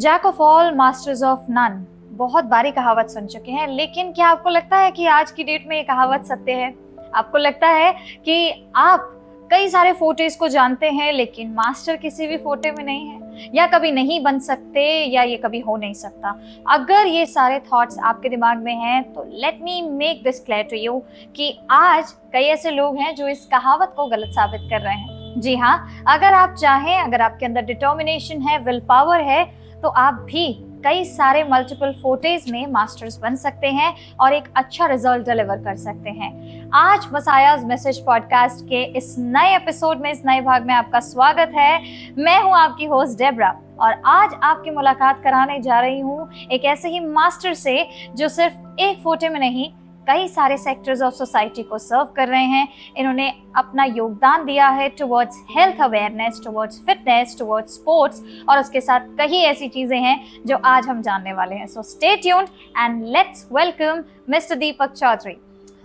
Jack of all masters of none, बहुत बारी कहावत सुन चुके हैं, लेकिन क्या आपको लगता है कि आज की डेट में ये कहावत सत्य है? आपको लगता है कि आप कई सारे फोटेज को जानते हैं लेकिन मास्टर किसी भी फोटे में नहीं है, या कभी नहीं बन सकते, या ये कभी हो नहीं सकता? अगर ये सारे थॉट्स आपके दिमाग में हैं तो let me make this clear to you कि आज कई ऐसे लोग हैं जो इस कहावत को गलत साबित कर रहे हैं। जी हाँ, अगर आप चाहें, अगर आपके अंदर डिटर्मिनेशन है, विल पावर है, तो आप भी कई सारे मल्टीपल फोटेज में मास्टर्स बन सकते हैं और एक अच्छा रिजल्ट डिलीवर कर सकते हैं। आज मसायाज मैसेज पॉडकास्ट के इस नए एपिसोड में, इस नए भाग में आपका स्वागत है। मैं हूं आपकी होस्ट डेब्रा और आज आपकी मुलाकात कराने जा रही हूं एक ऐसे ही मास्टर से जो सिर्फ एक फोटे में नहीं, कई सारे सेक्टर्स ऑफ सोसाइटी को सर्व कर रहे हैं। इन्होंने अपना योगदान दिया है towards health awareness, towards fitness, towards sports, और उसके साथ कई ऐसी चीजें हैं जो आज हम जानने वाले हैं। So stay tuned and let's welcome mister Deepak Chaudhary.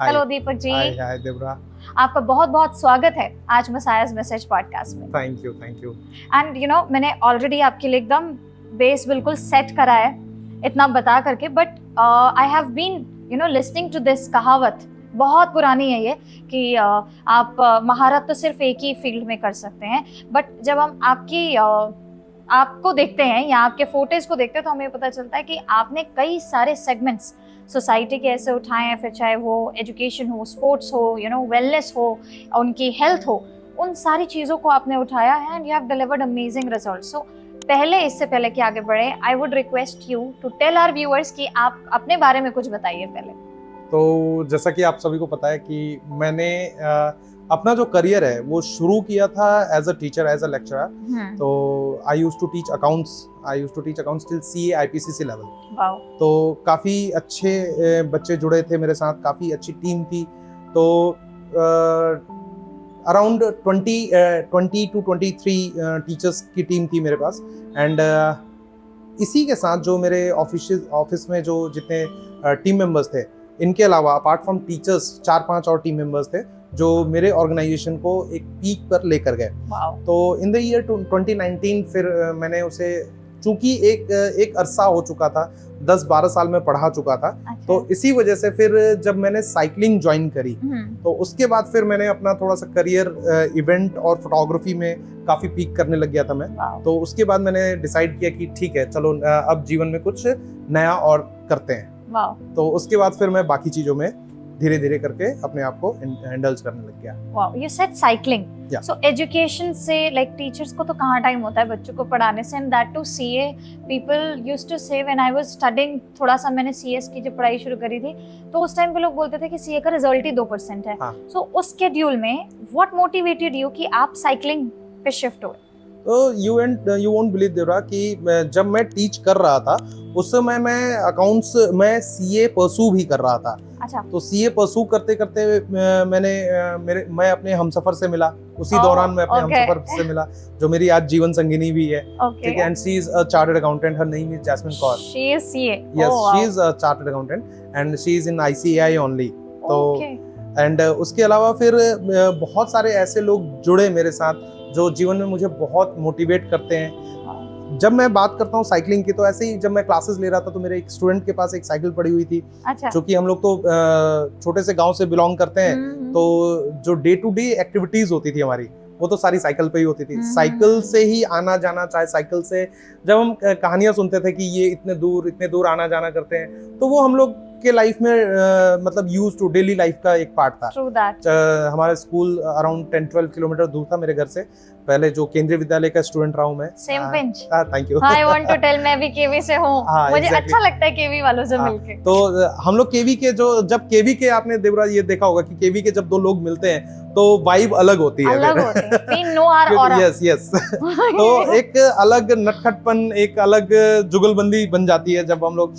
Hello Deepak ji. Hi Debra. आपका बहुत बहुत स्वागत है आज मसायाज मैसेज पॉडकास्ट में। Thank you. And you know, मैंने ऑलरेडी आपके लिए एकदम बेस बिल्कुल सेट करा है इतना बता करके, but I have been listening to this कहावत। बहुत पुरानी है ये कि आप महारत तो सिर्फ एक ही फील्ड में कर सकते हैं, बट जब हम आपको देखते हैं या आपके फोटेज को देखते हैं तो हमें पता चलता है कि आपने कई सारे सेगमेंट्स सोसाइटी के ऐसे उठाए हैं, फिर चाहे वो एजुकेशन हो, स्पोर्ट्स हो, वेलनेस हो, उनकी हेल्थ हो, उन सारी चीज़ों को आपने उठाया है and you have delivered amazing result. So इससे पहले कि आगे बढ़े, I would request you to tell our viewers कि आप अपने बारे में कुछ बताइए पहले। तो जैसा कि आप सभी को पता है कि मैंने अपना जो करियर है वो शुरू किया था as a teacher, as a lecturer. तो I used to teach accounts till CA IPCC level. तो काफ़ी अच्छे बच्चे जुड़े थे मेरे साथ, काफ़ी अच्छी टीम थी। तो अराउंड 20 to 23 टीचर्स की टीम थी मेरे पास। एंड इसी के साथ जो मेरे ऑफिस में जो जितने टीम मेंबर्स थे, इनके अलावा अपार्ट फ्रॉम टीचर्स 4-5 और टीम मेंबर्स थे जो मेरे ऑर्गेनाइजेशन को एक पीक पर लेकर गए। तो इन द ईयर 2019 फिर मैंने उसे, चूंकि एक अरसा हो चुका था, 10-12 साल में पढ़ा चुका था। अच्छा। तो इसी वजह से फिर जब मैंने साइकिलिंग ज्वाइन करी तो उसके बाद फिर मैंने अपना थोड़ा सा करियर इवेंट और फोटोग्राफी में काफी पीक करने लग गया था मैं। तो उसके बाद मैंने डिसाइड किया कि ठीक है, चलो अब जीवन में कुछ नया और करते हैं। तो उसके बाद फिर मैं बाकी चीजों में धीरे धीरे करके अपने आप को हैंडल्स करने लग गया। Wow, you said cycling. So education से, लाइक टीचर्स को तो कहाँ टाइम होता है बच्चों को पढ़ाने से, and that to CA। People used to say, when I was studying, थोड़ा सा मैंने CS की जब पढ़ाई शुरू करी थी तो उस टाइम पे लोग बोलते थे कि CA का रिजल्ट ही 2% है। सो उस शेड्यूल में व्हाट मोटिवेटेड यू कि आप साइक्लिंग पे शिफ्ट हुए? तो यू वोंट बिलीव देवरा कि जब मैं टीच कर रहा था उस समय मैं CA परसू भी कर रहा था। अच्छा। तो CA परसू करते करते मैं अपने हमसफर से मिला। उसी दौरान मैं अपने हमसफर से मिला जो मेरी आज जीवन संगिनी भी है। ठीक है। And she is a chartered accountant. Her name is Jasmine Kaur. She is CA। Yes, she is a chartered accountant and she is in ICAI only. तो एंड उसके अलावा फिर बहुत सारे ऐसे लोग जुड़े मेरे साथ जो जीवन में मुझे बहुत मोटिवेट करते हैं। जब मैं बात करता हूँ साइकिलिंग की, तो ऐसे ही जब मैं क्लासेस ले रहा था तो मेरे एक स्टूडेंट के पास एक साइकिल पड़ी हुई थी। अच्छा। क्योंकि हम लोग तो छोटे से गांव से बिलोंग करते हैं, तो जो डे टू डे एक्टिविटीज होती थी हमारी वो तो सारी साइकिल पे ही होती थी। साइकिल से ही आना जाना, चाहे साइकिल से जब हम कहानियां सुनते थे कि ये इतने दूर आना जाना करते हैं, तो वो हम लोग के लाइफ में मतलब यूज टू डेली लाइफ का एक पार्ट था। True that. हमारा स्कूल अराउंड 10-12 किलोमीटर दूर था मेरे घर से। पहले जो केंद्रीय विद्यालय का स्टूडेंट रहा हूँ मैं। Same pinch. Thank you. I want to tell, मैं भी केवी से हूँ। मुझे अच्छा लगता है केवी वालों से मिलके। तो हम लोग केवी के जब केवी के, आपने देवरा ये देखा होगा कि केवी के जब दो लोग मिलते हैं तो वाइब अलग होती है। यस। तो एक अलग नटखटपन, एक अलग जुगलबंदी बन जाती है जब हम लोग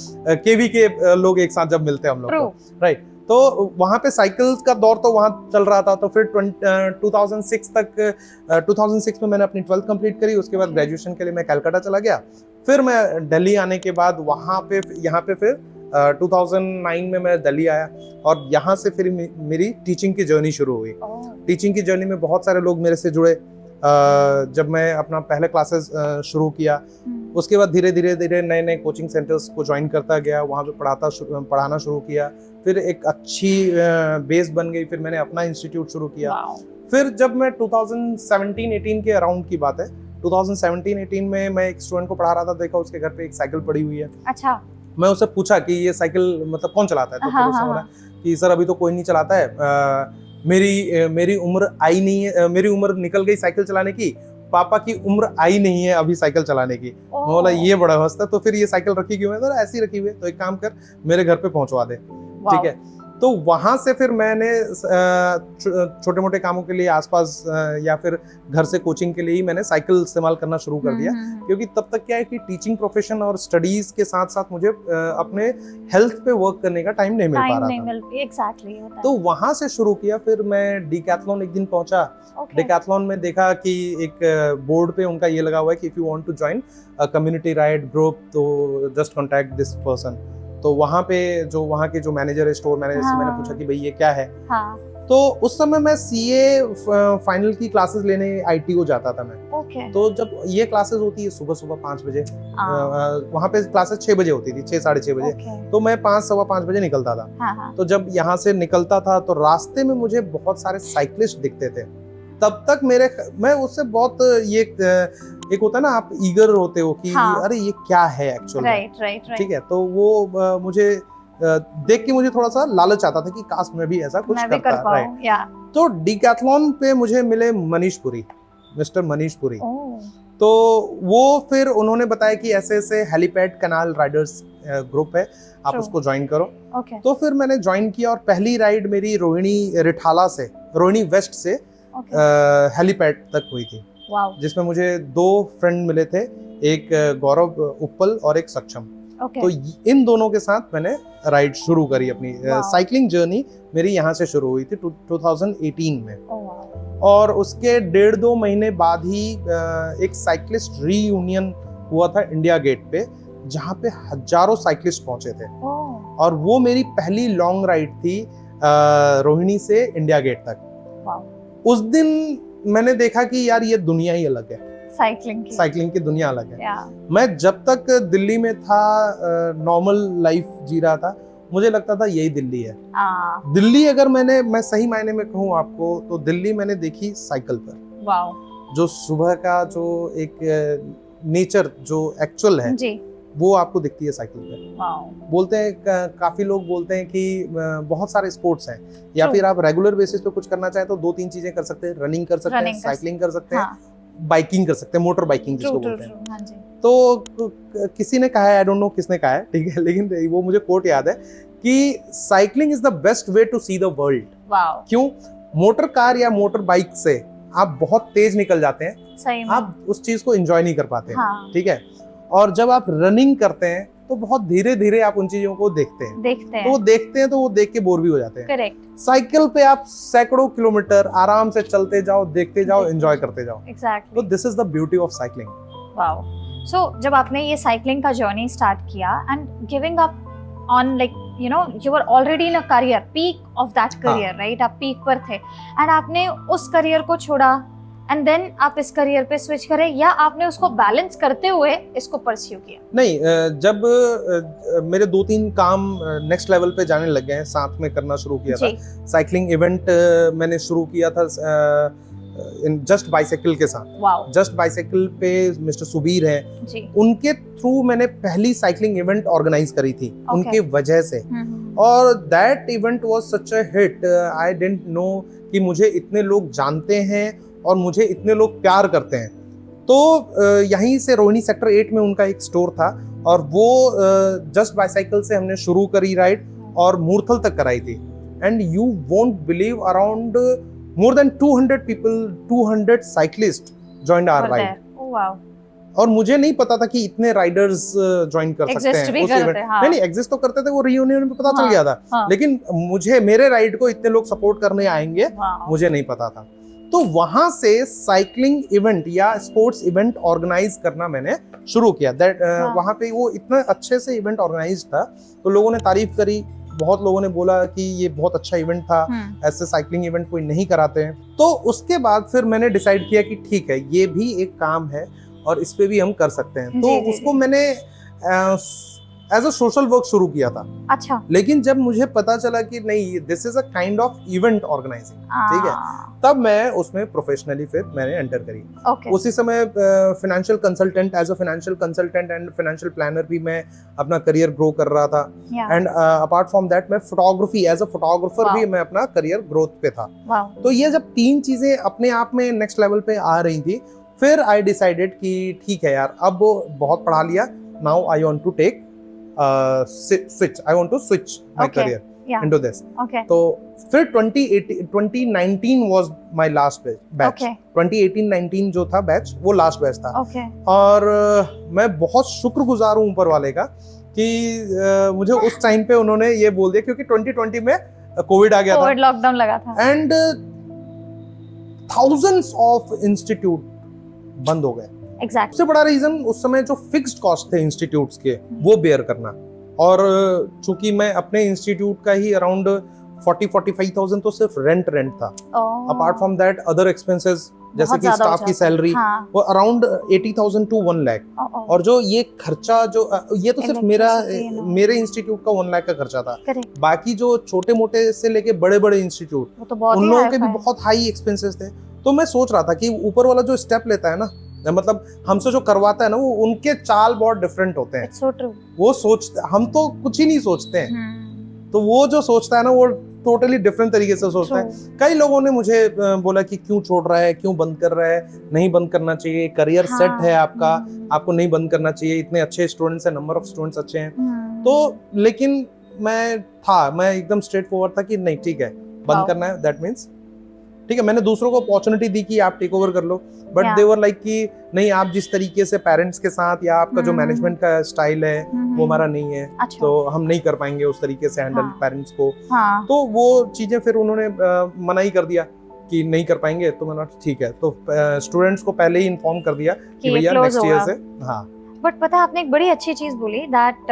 केवी के लोग एक साथ जब मिलते हैं हम लोग। राइट। तो वहाँ पे साइकिल का दौर तो वहाँ चल रहा था। तो फिर 2006 में मैंने अपनी 12th कंप्लीट करी। उसके बाद ग्रेजुएशन के लिए मैं कलकत्ता चला गया। फिर मैं दिल्ली आने के बाद यहाँ पे फिर 2009 में मैं दिल्ली आया और यहाँ से फिर मेरी टीचिंग की जर्नी शुरू हुई। टीचिंग की जर्नी में बहुत सारे लोग मेरे से जुड़े। जब मैं अपना पहले क्लासेस शुरू किया उसके बाद धीरे धीरे नए नए कोचिंग सेंटर्स को ज्वाइन करता गया, वहाँ पे पढ़ाना शुरू किया। फिर एक अच्छी बेस बन गई, फिर मैंने अपना इंस्टीट्यूट शुरू किया। फिर जब मैं 2017-18 के अराउंड की बात है, 2017-18 में मैं एक स्टूडेंट को पढ़ा रहा था, देखा उसके घर पे एक साइकिल पड़ी हुई है। अच्छा। मैं उससे पूछा कि ये साइकिल मतलब कौन चलाता है, तो फिर उसने बोला कि सर अभी तो कोई नहीं चलाता है, मेरी उम्र आई नहीं है, मेरी उम्र निकल गई साइकिल चलाने की, पापा की उम्र आई नहीं है अभी साइकिल चलाने की। मैं बोला ये बड़ा हंसता, तो फिर ये साइकिल रखी क्यों है? तो ऐसी रखी हुई है, तो एक काम कर मेरे घर पे पहुंचवा दे, ठीक है। तो वहां से फिर मैंने छोटे मोटे कामों के लिए आसपास या फिर घर से कोचिंग के लिए ही मैंने साइकिल इस्तेमाल करना शुरू कर दिया, क्योंकि तब तक क्या है कि टीचिंग प्रोफेशन और स्टडीज के साथ साथ मुझे अपने हेल्थ पे वर्क करने का टाइम नहीं मिल पा रहा था। एग्जैक्टली। तो वहां से शुरू किया। फिर मैं डिकैथलॉन एक दिन पहुंचा। डिकैथलॉन में देखा कि एक बोर्ड पे उनका ये लगा हुआ है कि if you want to join a community ride group तो जस्ट कांटेक्ट दिस पर्सन। तो वहाँ पे जो वहाँ के जो मैनेजर है, स्टोर मैनेजर से मैंने पूछा कि भाई ये क्या है। तो उस समय मैं सीए फाइनल की क्लासेस लेने ITO जाता था मैं। तो जब ये क्लासेस होती है सुबह 5 बजे, वहाँ पे क्लासेस 6 बजे होती थी, 6-6:30 बजे। तो मैं 5-5:15 बजे निकलता था। तो जब यहाँ से निकलता था तो रास्ते में मुझे बहुत सारे साइकिलिस्ट दिखते थे। तब तक मैं उससे बहुत ये एक होता है ना, आप ईगर होते हो कि अरे ये क्या है एक्चुअल में, ठीक है। तो वो मुझे देख के मुझे थोड़ा सा लालच आता था कि काश मैं भी ऐसा कुछ करता, राइट। तो डिकैथलॉन पे मुझे मिले मनीष पुरी, मिस्टर मनीष पुरी। तो वो फिर उन्होंने बताया कि ऐसे हेलीपैड कैनाल राइडर्स ग्रुप है, आप उसको ज्वाइन करो। तो फिर मैंने ज्वाइन किया और पहली राइड मेरी रोहिणी वेस्ट से हेलीपैड तक हुई थी, जिसमें मुझे 2 फ्रेंड मिले थे, एक गौरव उप्पल और एक सक्षम। तो इन दोनों के साथ मैंने राइड शुरू करी। अपनी साइकिलिंग जर्नी मेरी यहाँ से शुरू हुई थी 2018 में। और उसके 1.5-2 महीने बाद ही एक साइकिलिस्ट रीयूनियन हुआ था इंडिया गेट पे, जहाँ पे हजारों साइकिलिस्ट पहुंचे थे। और वो मेरी पहली लॉन्ग राइड थी रोहिणी से इंडिया गेट तक। उस दिन मैंने देखा कि यार ये दुनिया ही अलग है, साइकिलिंग की दुनिया अलग है। मैं जब तक दिल्ली में था नॉर्मल लाइफ जी रहा था, मुझे लगता था यही दिल्ली है। दिल्ली अगर मैं सही मायने में कहूँ आपको, तो दिल्ली मैंने देखी साइकिल पर। जो सुबह का जो एक नेचर जो एक्चुअल है जी, वो आपको दिखती है साइकिल पे। बोलते हैं काफी लोग बोलते हैं कि बहुत सारे स्पोर्ट्स हैं, या फिर आप रेगुलर बेसिस पे कुछ करना चाहें तो 2-3 चीजें कर सकते हैं, रनिंग कर सकते हैं, साइकिलिंग कर सकते हैं, बाइकिंग कर सकते हैं, मोटर बाइकिंग जिसको बोलते हैं। तो किसी ने कहा है, आई डोंट नो किसने कहा है, ठीक है, लेकिन वो मुझे कोट याद है कि cycling is the best way to see the world. क्यों? मोटर कार या मोटर बाइक से आप बहुत तेज निकल जाते हैं, आप उस चीज को एंजॉय नहीं कर पाते, ठीक है। और जब आप रनिंग करते हैं तो बहुत धीरे धीरे आप उन चीजों को देखते हैं। तो वो देख के बोर भी हो जाते हैं। करेक्ट। साइकिल पे आप सैकड़ों किलोमीटर आराम से चलते जाओ, देखते जाओ, एंजॉय करते जाओ। एग्जैक्टली। तो this is the beauty of cycling. Wow. So जब आपने ये साइकिलिंग का जर्नी स्टार्ट किया and giving up on like you were already in a career, peak of that career, right? आप पीक पर थे एंड आपने उस करियर को छोड़ा एंड देन आप इस करियर पे स्विच करे, या आपने उसको बैलेंस करते हुए इसको परस्यू किया? नहीं, जब मेरे 2-3 काम नेक्स्ट लेवल पे जाने लग गए हैं, साथ में करना शुरू किया था। साइकिलिंग इवेंट मैंने शुरू किया था जस्ट बाइसाइकिल के साथ। जस्ट बाइसाइकिल पे मिस्टर सुबीर हैं, उनके थ्रू मैंने पहली साइकिलिंग इवेंट ऑर्गेनाइज करी थी, उनके वजह से। और that event was such a hit, I didn't know कि मुझे इतने लोग जानते हैं और मुझे इतने लोग प्यार करते हैं। तो यहीं से रोहिणी सेक्टर 8 में उनका एक स्टोर था, और वो जस्ट बाइसाइकिल से हमने शुरू करी राइड और मूर्थल तक कराई थी। And you won't believe, around more than 200 people, 200 cyclists joined our ride. Oh wow. और मुझे नहीं पता था कि इतने राइडर्स ज्वाइन कर सकते हैं उस इवेंट। नहीं एग्जिस्ट तो करते थे, वो रियूनियन में पता चल गया था, लेकिन मेरे राइड को इतने लोग सपोर्ट करने आएंगे मुझे नहीं पता था। तो वहां से साइकिलिंग इवेंट या स्पोर्ट्स इवेंट ऑर्गेनाइज करना मैंने शुरू किया। वहां पे वो इतना अच्छे से इवेंट ऑर्गेनाइज था, तो लोगों ने तारीफ करी, बहुत लोगों ने बोला कि ये बहुत अच्छा इवेंट था, ऐसे साइकिलिंग इवेंट कोई नहीं कराते हैं। तो उसके बाद फिर मैंने डिसाइड किया कि ठीक है, ये भी एक काम है और इस पे भी हम कर सकते हैं। तो जी, जी, उसको जी। मैंने एज अ सोशल वर्क शुरू किया था। अच्छा। लेकिन जब मुझे पता चला कि नहीं, this is a kind of event organising, ठीक है, तब मैं उसमें प्रोफेशनली फिर मैंने एंटर करी। ओके। उसी समय financial consultant, as a financial consultant and financial planner भी मैं अपना करियर ग्रो कर रहा था। या एंड अपार्ट फ्रॉम दैट मैं फोटोग्राफी, एज अ फोटोग्राफर भी Wow. मैं अपना करियर ग्रोथ पे था। वाओ। तो ये जब तीन चीजें अपने आप में नेक्स्ट लेवल पे आ रही थी, फिर आई डिसाइडेड कि ठीक है यार, अब बहुत पढ़ा लिया, now I want to take switch, I want to switch my Okay. Career या इनटू दिस। ओके। तो फिर 2019 was my last batch. Okay 2018-19 जो था बैच, वो लास्ट बैच था। ओके। और मैं बहुत शुक्रगुजार हूँ ऊपर वाले का कि मुझे उस टाइम पे उन्होंने ये बोल दिया, क्योंकि 2020 में कोविड आ गया था कोविड लॉकडाउन लगा था। एंड थाउजेंड्स ऑफ इंस्टीट्यूट बंद हो गए। एग्जैक्ट। सबसे बड़ा रीजन उस समय जो फिक्स्ड कॉस्ट थे इंस्टीट्यूट्स के, वो बेयर करना। और चूंकि मैं अपने इंस्टीट्यूट का ही अराउंड 40-45,000 तो सिर्फ रेंट था। Apart from that other expenses जैसे कि स्टाफ की सैलरी, हाँ। वो अराउंड 80,000 to 1 लाख। और जो ये खर्चा जो ये तो सिर्फ मेरे इंस्टीट्यूट का 1 लाख का खर्चा था। करेक्ट। बाकी जो छोटे मोटे से लेके बड़े बड़े इंस्टीट्यूट, वो तो बहुत उन ही लोगों high के भी फाई। बहुत हाई एक्सपेंसेस थे। तो मैं सोच रहा था कि ऊपर वाला जो स्टेप लेता है ना, मतलब हमसे जो करवाता है ना, वो उनके चाल बहुत डिफरेंट होते हैं। It's so true. वो सोचते, हम तो कुछ ही नहीं सोचते हैं, हम्म। तो वो जो सोचता है ना, वो टोटली डिफरेंट तरीके से सोचता है। True. कई लोगों ने मुझे बोला कि क्यों छोड़ रहा है, क्यों बंद कर रहा है, नहीं बंद करना चाहिए, करियर हाँ। सेट है आपका, आपको नहीं बंद करना चाहिए, इतने अच्छे स्टूडेंट्स हैं, नंबर ऑफ स्टूडेंट्स अच्छे हैं। हम्म। तो लेकिन मैं एकदम स्ट्रेट फॉरवर्ड था कि नहीं ठीक है, बंद Wow. करना है, दैट मीन्स ठीक है। मैंने दूसरों को अपॉर्चुनिटी दी कि आप टेक ओवर कर लो, but Yeah. They were like कि नहीं, आप जिस तरीके से पेरेंट्स के साथ या आपका जो मैनेजमेंट का स्टाइल है वो हमारा नहीं है, अच्छा। तो हम नहीं कर पाएंगे उस तरीके से हैंडल हाँ। पेरेंट्स को। हाँ। तो वो चीजें फिर उन्होंने मना ही कर दिया कि नहीं कर पाएंगे। तो मैंने कहा ठीक है, तो स्टूडेंट्स को पहले ही इन्फॉर्म कर दिया कि भैया close नेक्स्ट ईयर होगा। से। हाँ बट पता है, आपने एक बड़ी अच्छी चीज बोली दैट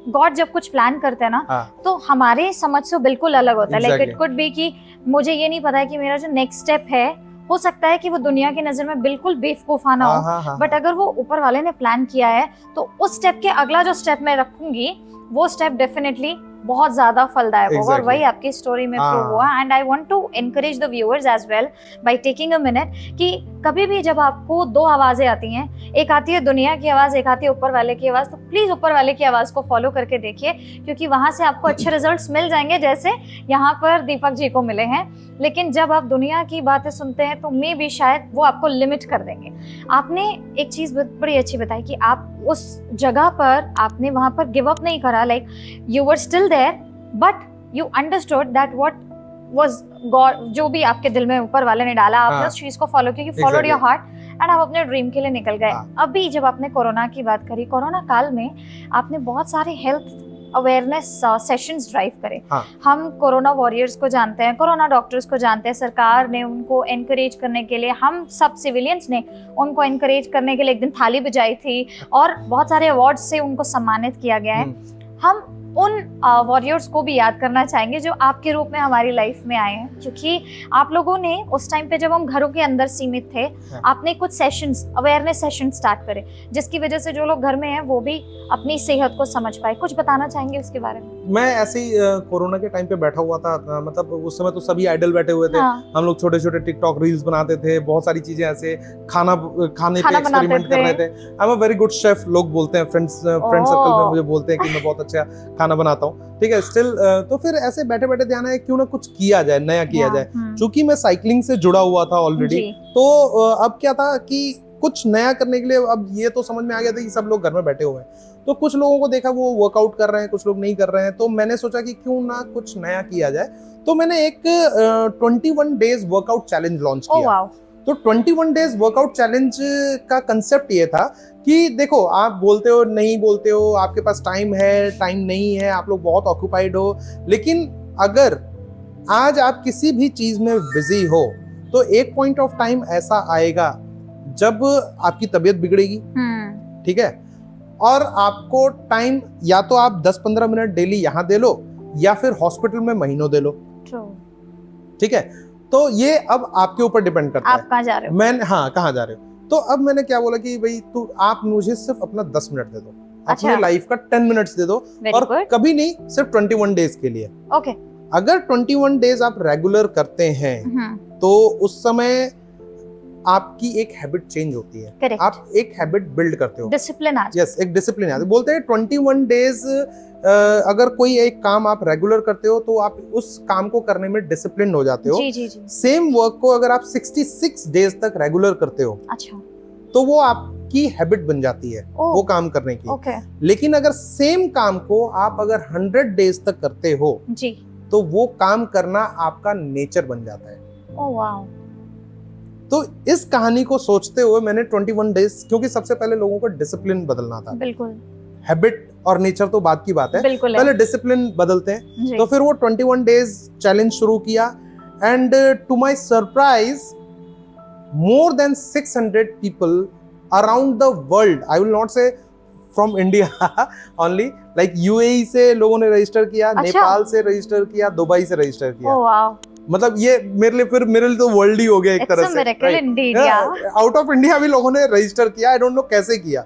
गॉड जब कुछ प्लान करते हैं ना, हाँ तो हमारे समझ से बिल्कुल अलग होता है। Like Exactly. It could be कि मुझे ये नहीं पता है कि मेरा जो नेक्स्ट स्टेप है, हो सकता है कि वो दुनिया की नजर में बिल्कुल बेवकूफाना हो, हाँ। बट अगर वो ऊपर वाले ने प्लान किया है, तो उस स्टेप के अगला जो स्टेप मैं रखूंगी, वो स्टेप डेफिनेटली बहुत ज्यादा फलदायक होगा। और Exactly. वही आपकी स्टोरी में प्रूव हुआ। And I want to encourage the viewers as well by taking a minute कि कभी भी जब आपको दो आवाजें आती हैं, एक आती है दुनिया की आवाज, एक आती है ऊपर वाले की आवाज, तो प्लीज ऊपर वाले की आवाज को फॉलो करके देखिए, क्योंकि वहां से आपको अच्छे रिजल्ट्स मिल जाएंगे, जैसे यहाँ पर दीपक जी को मिले हैं। लेकिन जब आप दुनिया की बातें सुनते हैं, तो मे भी शायद वो आपको लिमिट कर देंगे। आपने एक चीज बड़ी अच्छी बताई कि आप उस जगह पर, आपने वहां पर गिव अप नहीं करा, like you were still there, but you understood that what was God, जो भी आपके दिल में ऊपर वाले ने डाला, आपने हाँ। उस चीज को फॉलो किया, फॉलोड योर हार्ट, एंड आप अपने ड्रीम के लिए निकल गए। हाँ। अभी जब आपने कोरोना की बात करी, कोरोना काल में आपने बहुत सारे हेल्थ अवेयरनेस सेशंस ड्राइव करे। हाँ। हम कोरोना वॉरियर्स को जानते हैं, कोरोना डॉक्टर्स को जानते हैं। सरकार ने उनको एनकरेज करने के लिए, हम सब सिविलियंस ने उनको एनकरेज करने के लिए एक दिन थाली बजाई थी, और बहुत सारे अवार्ड्स से उनको सम्मानित किया गया है। हम उन वॉरियर्स को भी याद करना चाहेंगे जो आपके रूप में हमारी लाइफ में आए हैं, क्योंकि आप लोगों ने उस टाइम पे जब हम घरों के अंदर सीमित थे, आपने कुछ सेशंस, अवेयरनेस सेशन स्टार्ट करे, जिसकी वजह से जो लोग घर में हैं वो भी अपनी सेहत को समझ पाए। कुछ बताना चाहेंगे उसके बारे में? मैं ऐसे ही कोरोना के टाइम पे बैठा हुआ था, मतलब उस समय तो सभी आइडल बैठे हुए थे। हाँ। हम लोग छोटे छोटे टिकटॉक रील्स बनाते थे, बहुत सारी चीजें ऐसे खाने पे खाना एक्सपेरिमेंट कर रहे बनाते थे। I am a very good chef, लोग बोलते हैं, फ्रेंड सर्कल में मुझे बोलते हैं कि मैं बहुत अच्छा खाना बनाता हूँ, ठीक है। स्टिल तो फिर ऐसे बैठे बैठे ध्यान आया क्यों ना कुछ किया जाए, नया किया जाए। चूंकि मैं साइकिलिंग से जुड़ा हुआ था ऑलरेडी, तो अब क्या था कि कुछ नया करने के लिए, अब ये तो समझ में आ गया था कि सब लोग घर में बैठे हुए हैं, तो कुछ लोगों को देखा वो वर्कआउट कर रहे हैं, कुछ लोग नहीं कर रहे हैं, तो मैंने सोचा कि क्यों ना कुछ नया किया जाए। तो मैंने एक 21 डेज वर्कआउट चैलेंज लॉन्च किया। तो 21 डेज वर्कआउट चैलेंज का कंसेप्ट ये था कि देखो, आप बोलते हो नहीं बोलते हो, आपके पास टाइम है, टाइम नहीं है, आप लोग बहुत ऑक्यूपाइड हो, लेकिन अगर आज आप किसी भी चीज में बिजी हो, तो एक पॉइंट ऑफ टाइम ऐसा आएगा जब आपकी तबीयत बिगड़ेगी, ठीक है, और आपको टाइम या तो आप 10-15 मिनट डेली यहाँ दे लो, या फिर हॉस्पिटल में महीनों दे लो, ठीक है। तो ये अब आपके ऊपर डिपेंड करता है आप कहाँ जा रहे हो। हाँ, कहाँ जा रहे हो। तो अब मैंने क्या बोला कि भाई तू आप मुझे सिर्फ अपना 10 मिनट दे दो, अच्छा। अपने लाइफ का 10 मिनट्स दे दो, Very और good. कभी नहीं, सिर्फ 21 डेज के लिए। ओके। अगर 21 डेज आप रेगुलर करते हैं तो उस समय आपकी एक हैबिट चेंज होती है, करेक्ट, आप एक हैबिट बिल्ड करते हो, डिसिप्लिन आ जाता यस, एक डिसिप्लिन आती है। बोलते हैं 21 डेज अगर कोई एक काम आप रेगुलर करते हो तो आप उस काम को करने में डिसिप्लिन हो जाते है। हो। जी जी जी। सेम वर्क को अगर आप 66 डेज तक रेगुलर करते हो अच्छा, तो वो आपकी हैबिट बन जाती है वो काम करने की। ओके लेकिन अगर सेम काम को आप अगर 100 डेज तक करते हो जी, तो वो काम करना आपका नेचर बन जाता है। ओह वाओ, तो इस कहानी को सोचते हुए मैंने 21 डेज, क्योंकि सबसे पहले लोगों को डिसिप्लिन बदलना था, बिल्कुल हैबिट और नेचर तो बात की बात है, बिल्कुल पहले है। डिसिप्लिन बदलते हैं। जी। तो फिर वो 21 डेज चैलेंज शुरू किया, and to my surprise more than 600 people around the world, I will not say from India only, like UAE से लोगों ने रजिस्टर किया, अच्छा। नेपाल से रजिस्टर किया, दुबई से रजिस्टर किया। ओह वाओ, मतलब ये मेरे लिए तो वर्ल्ड ही हो गया एक तरह इट्स अ से, मिरेकल इंडीड। या आउट ऑफ इंडिया भी लोगों ने रजिस्टर किया, आई डोंट नो कैसे किया।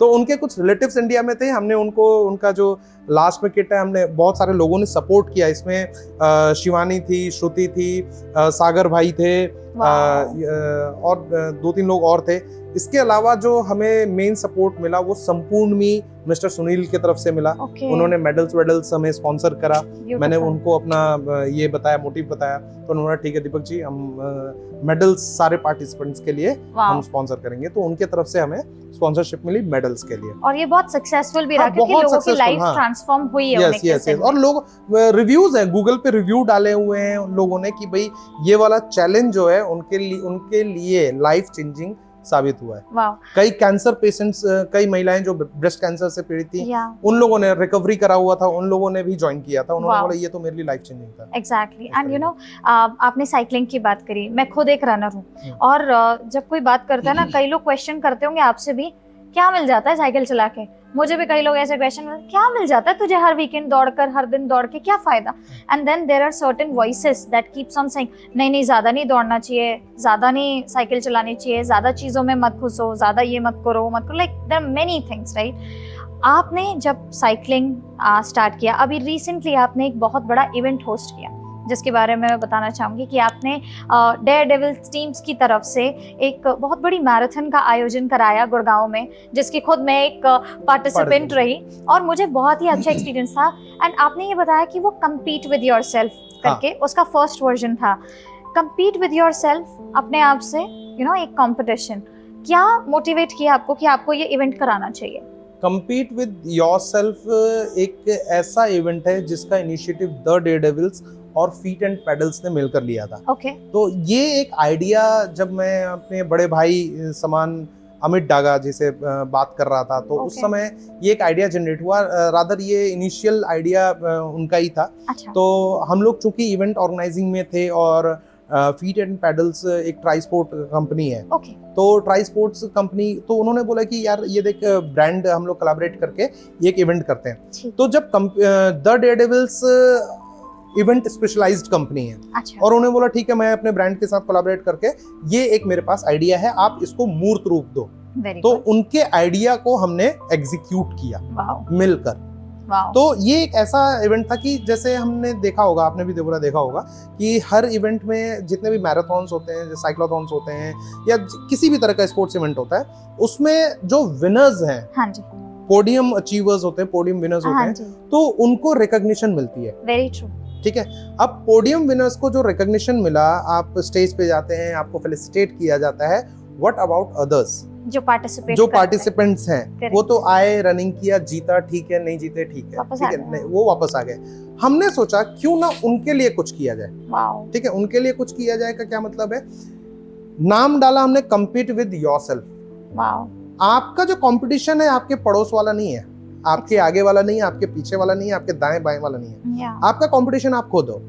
तो उनके कुछ रिलेटिव्स इंडिया में थे, हमने उनको उनका जो लास्ट में किट है, हमने बहुत सारे लोगों ने सपोर्ट किया इसमें। शिवानी थी, श्रुति थी, सागर भाई थे, और 2-3 लोग और थे। इसके अलावा जो हमें मेन सपोर्ट मिला वो संपूर्ण मी मिस्टर सुनील की तरफ से मिला। ओके, उन्होंने मेडल्स हमें स्पॉन्सर करा। beautiful. मैंने उनको अपना ये बताया, मोटिव बताया, तो उन्होंने ठीक है दीपक जी, हम मेडल्स सारे पार्टिसिपेंट्स के लिए हम स्पॉन्सर करेंगे। तो उनके तरफ से हमें स्पॉन्सरशिप मिली मेडल्स के लिए, और ये बहुत सक्सेसफुल भी रहा, हाँ, क्योंकि बहुत लोगों की successful, लाइफ हाँ। ट्रांसफॉर्म हुई है। यस यस यस, और लोग रिव्यूज हैं, गूगल पे रिव्यू डाले हुए हैं उन लोगों ने कि भाई ये वाला चैलेंज जो है उनके लिए लाइफ चेंजिंग साबित हुआ है। वाओ, कई कैंसर पेशेंट्स, कई महिलाएं जो ब्रेस्ट कैंसर से पीड़ित थी, या उन लोगों ने रिकवरी करा हुआ था, उन लोगों ने भी ज्वाइन किया था। उन्होंने Wow. बोला ये तो मेरे लिए लाइफ चेंजिंग था। एग्जैक्टली। एंड यू नो, आपने साइकिलिंग की बात करी, मैं खुद एक रनर हूँ, और जब कोई बात करता है ना, कई लोग क्वेश्चन करते होंगे आपसे भी, क्या मिल जाता है साइकिल चला के? मुझे भी कई लोग ऐसे क्वेश्चन, क्या मिल जाता है तुझे हर वीकेंड दौड़कर, हर दिन दौड़ के, क्या फायदा? And then there are certain voices that keeps on saying, नहीं ज्यादा नहीं दौड़ना चाहिए, ज्यादा नहीं साइकिल चलानी चाहिए, ज्यादा चीजों में मत घुसो, ज्यादा ये मत करो, वो मत करो, like there are many things, right? आपने जब साइकिलिंग स्टार्ट किया, अभी रिसेंटली आपने एक बहुत बड़ा इवेंट होस्ट किया, जिसके बारे में मैं बताना चाहूँगी कि आपने डेयर डेविल्स टीम्स की तरफ से एक बहुत बड़ी मैराथन का आयोजन कराया गुड़गांव में, जिसकी खुद मैं एक पार्टिसिपेंट रही, और मुझे बहुत ही अच्छा एक्सपीरियंस था। एंड आपने ये बताया कि वो कम्पीट विद योर सेल्फ करके उसका फर्स्ट वर्जन था। कम्पीट विद योर सेल्फ, अपने आप से, यू नो, एक कॉम्पिटिशन, क्या मोटिवेट किया आपको कि आपको ये इवेंट कराना चाहिए? कम्पीट विद योरसेल्फ एक ऐसा इवेंट है जिसका इनिशिएटिव द डेयरडेविल्स और फीट एंड पेडल्स ने मिलकर लिया था। ओके, तो ये एक आइडिया जब मैं अपने बड़े भाई समान अमित डागा जी से बात कर रहा था, तो उस समय ये एक आइडिया जनरेट हुआ। रादर ये इनिशियल आइडिया उनका ही था। अच्छा। तो हम लोग चूंकि इवेंट ऑर्गेनाइजिंग में थे, और फीट एंड पेडल्स एक ट्राईस्पोर्ट कंपनी है, ओके, तो ट्राईस्पोर्ट्स कंपनी, तो उन्होंने बोला कि यार ये देख, ब्रांड हम लोग कोलैबोरेट करके ये एक इवेंट करते हैं। तो जब the Daredevils event specialised company है, अच्छा, और उन्हें बोला ठीक है, मैं अपने ब्रांड के साथ कोलैबोरेट करके, ये एक मेरे पास आइडिया है, आप इसको मूर्त रूप दो। तो उनके आइडिया को हमने एग्जीक्यूट किया मिलकर। तो ये एक ऐसा इवेंट था कि जैसे हमने देखा होगा, आपने भी देखा होगा कि हर इवेंट में जितने भी मैराथन्स होते हैं, साइक्लोथॉन्स होते हैं, या किसी भी तरह का स्पोर्ट्स इवेंट होता है, उसमें जो विनर्स हैं, हाँ जी, पोडियम अचीवर्स होते हैं, पोडियम विनर्स होते हैं, तो उनको रिकॉग्निशन मिलती है। Very true. ठीक है, अब पोडियम विनर्स को जो रिकॉग्निशन मिला, आप स्टेज पे जाते हैं, आपको फेलिसिटेट किया जाता है। व्हाट अबाउट अदर्स, जो पार्टिसिपेंट्स हैं, वो तो आए, रनिंग किया, जीता ठीक है, नहीं जीते ठीक है, ठीक है, नहीं, वो वापस आ गए। हमने सोचा क्यों ना उनके लिए कुछ किया जाए। ठीक है, उनके लिए कुछ किया जाए का क्या मतलब है, नाम डाला हमने कम्पीट विद योरसेल्फ। आपका जो कंपटीशन है आपके पड़ोस वाला नहीं है, आपके आगे वाला नहीं है, आपके पीछे वाला नहीं है, आपके दाएं बाएं वाला नहीं है, आपका कंपटीशन आप खुद हो।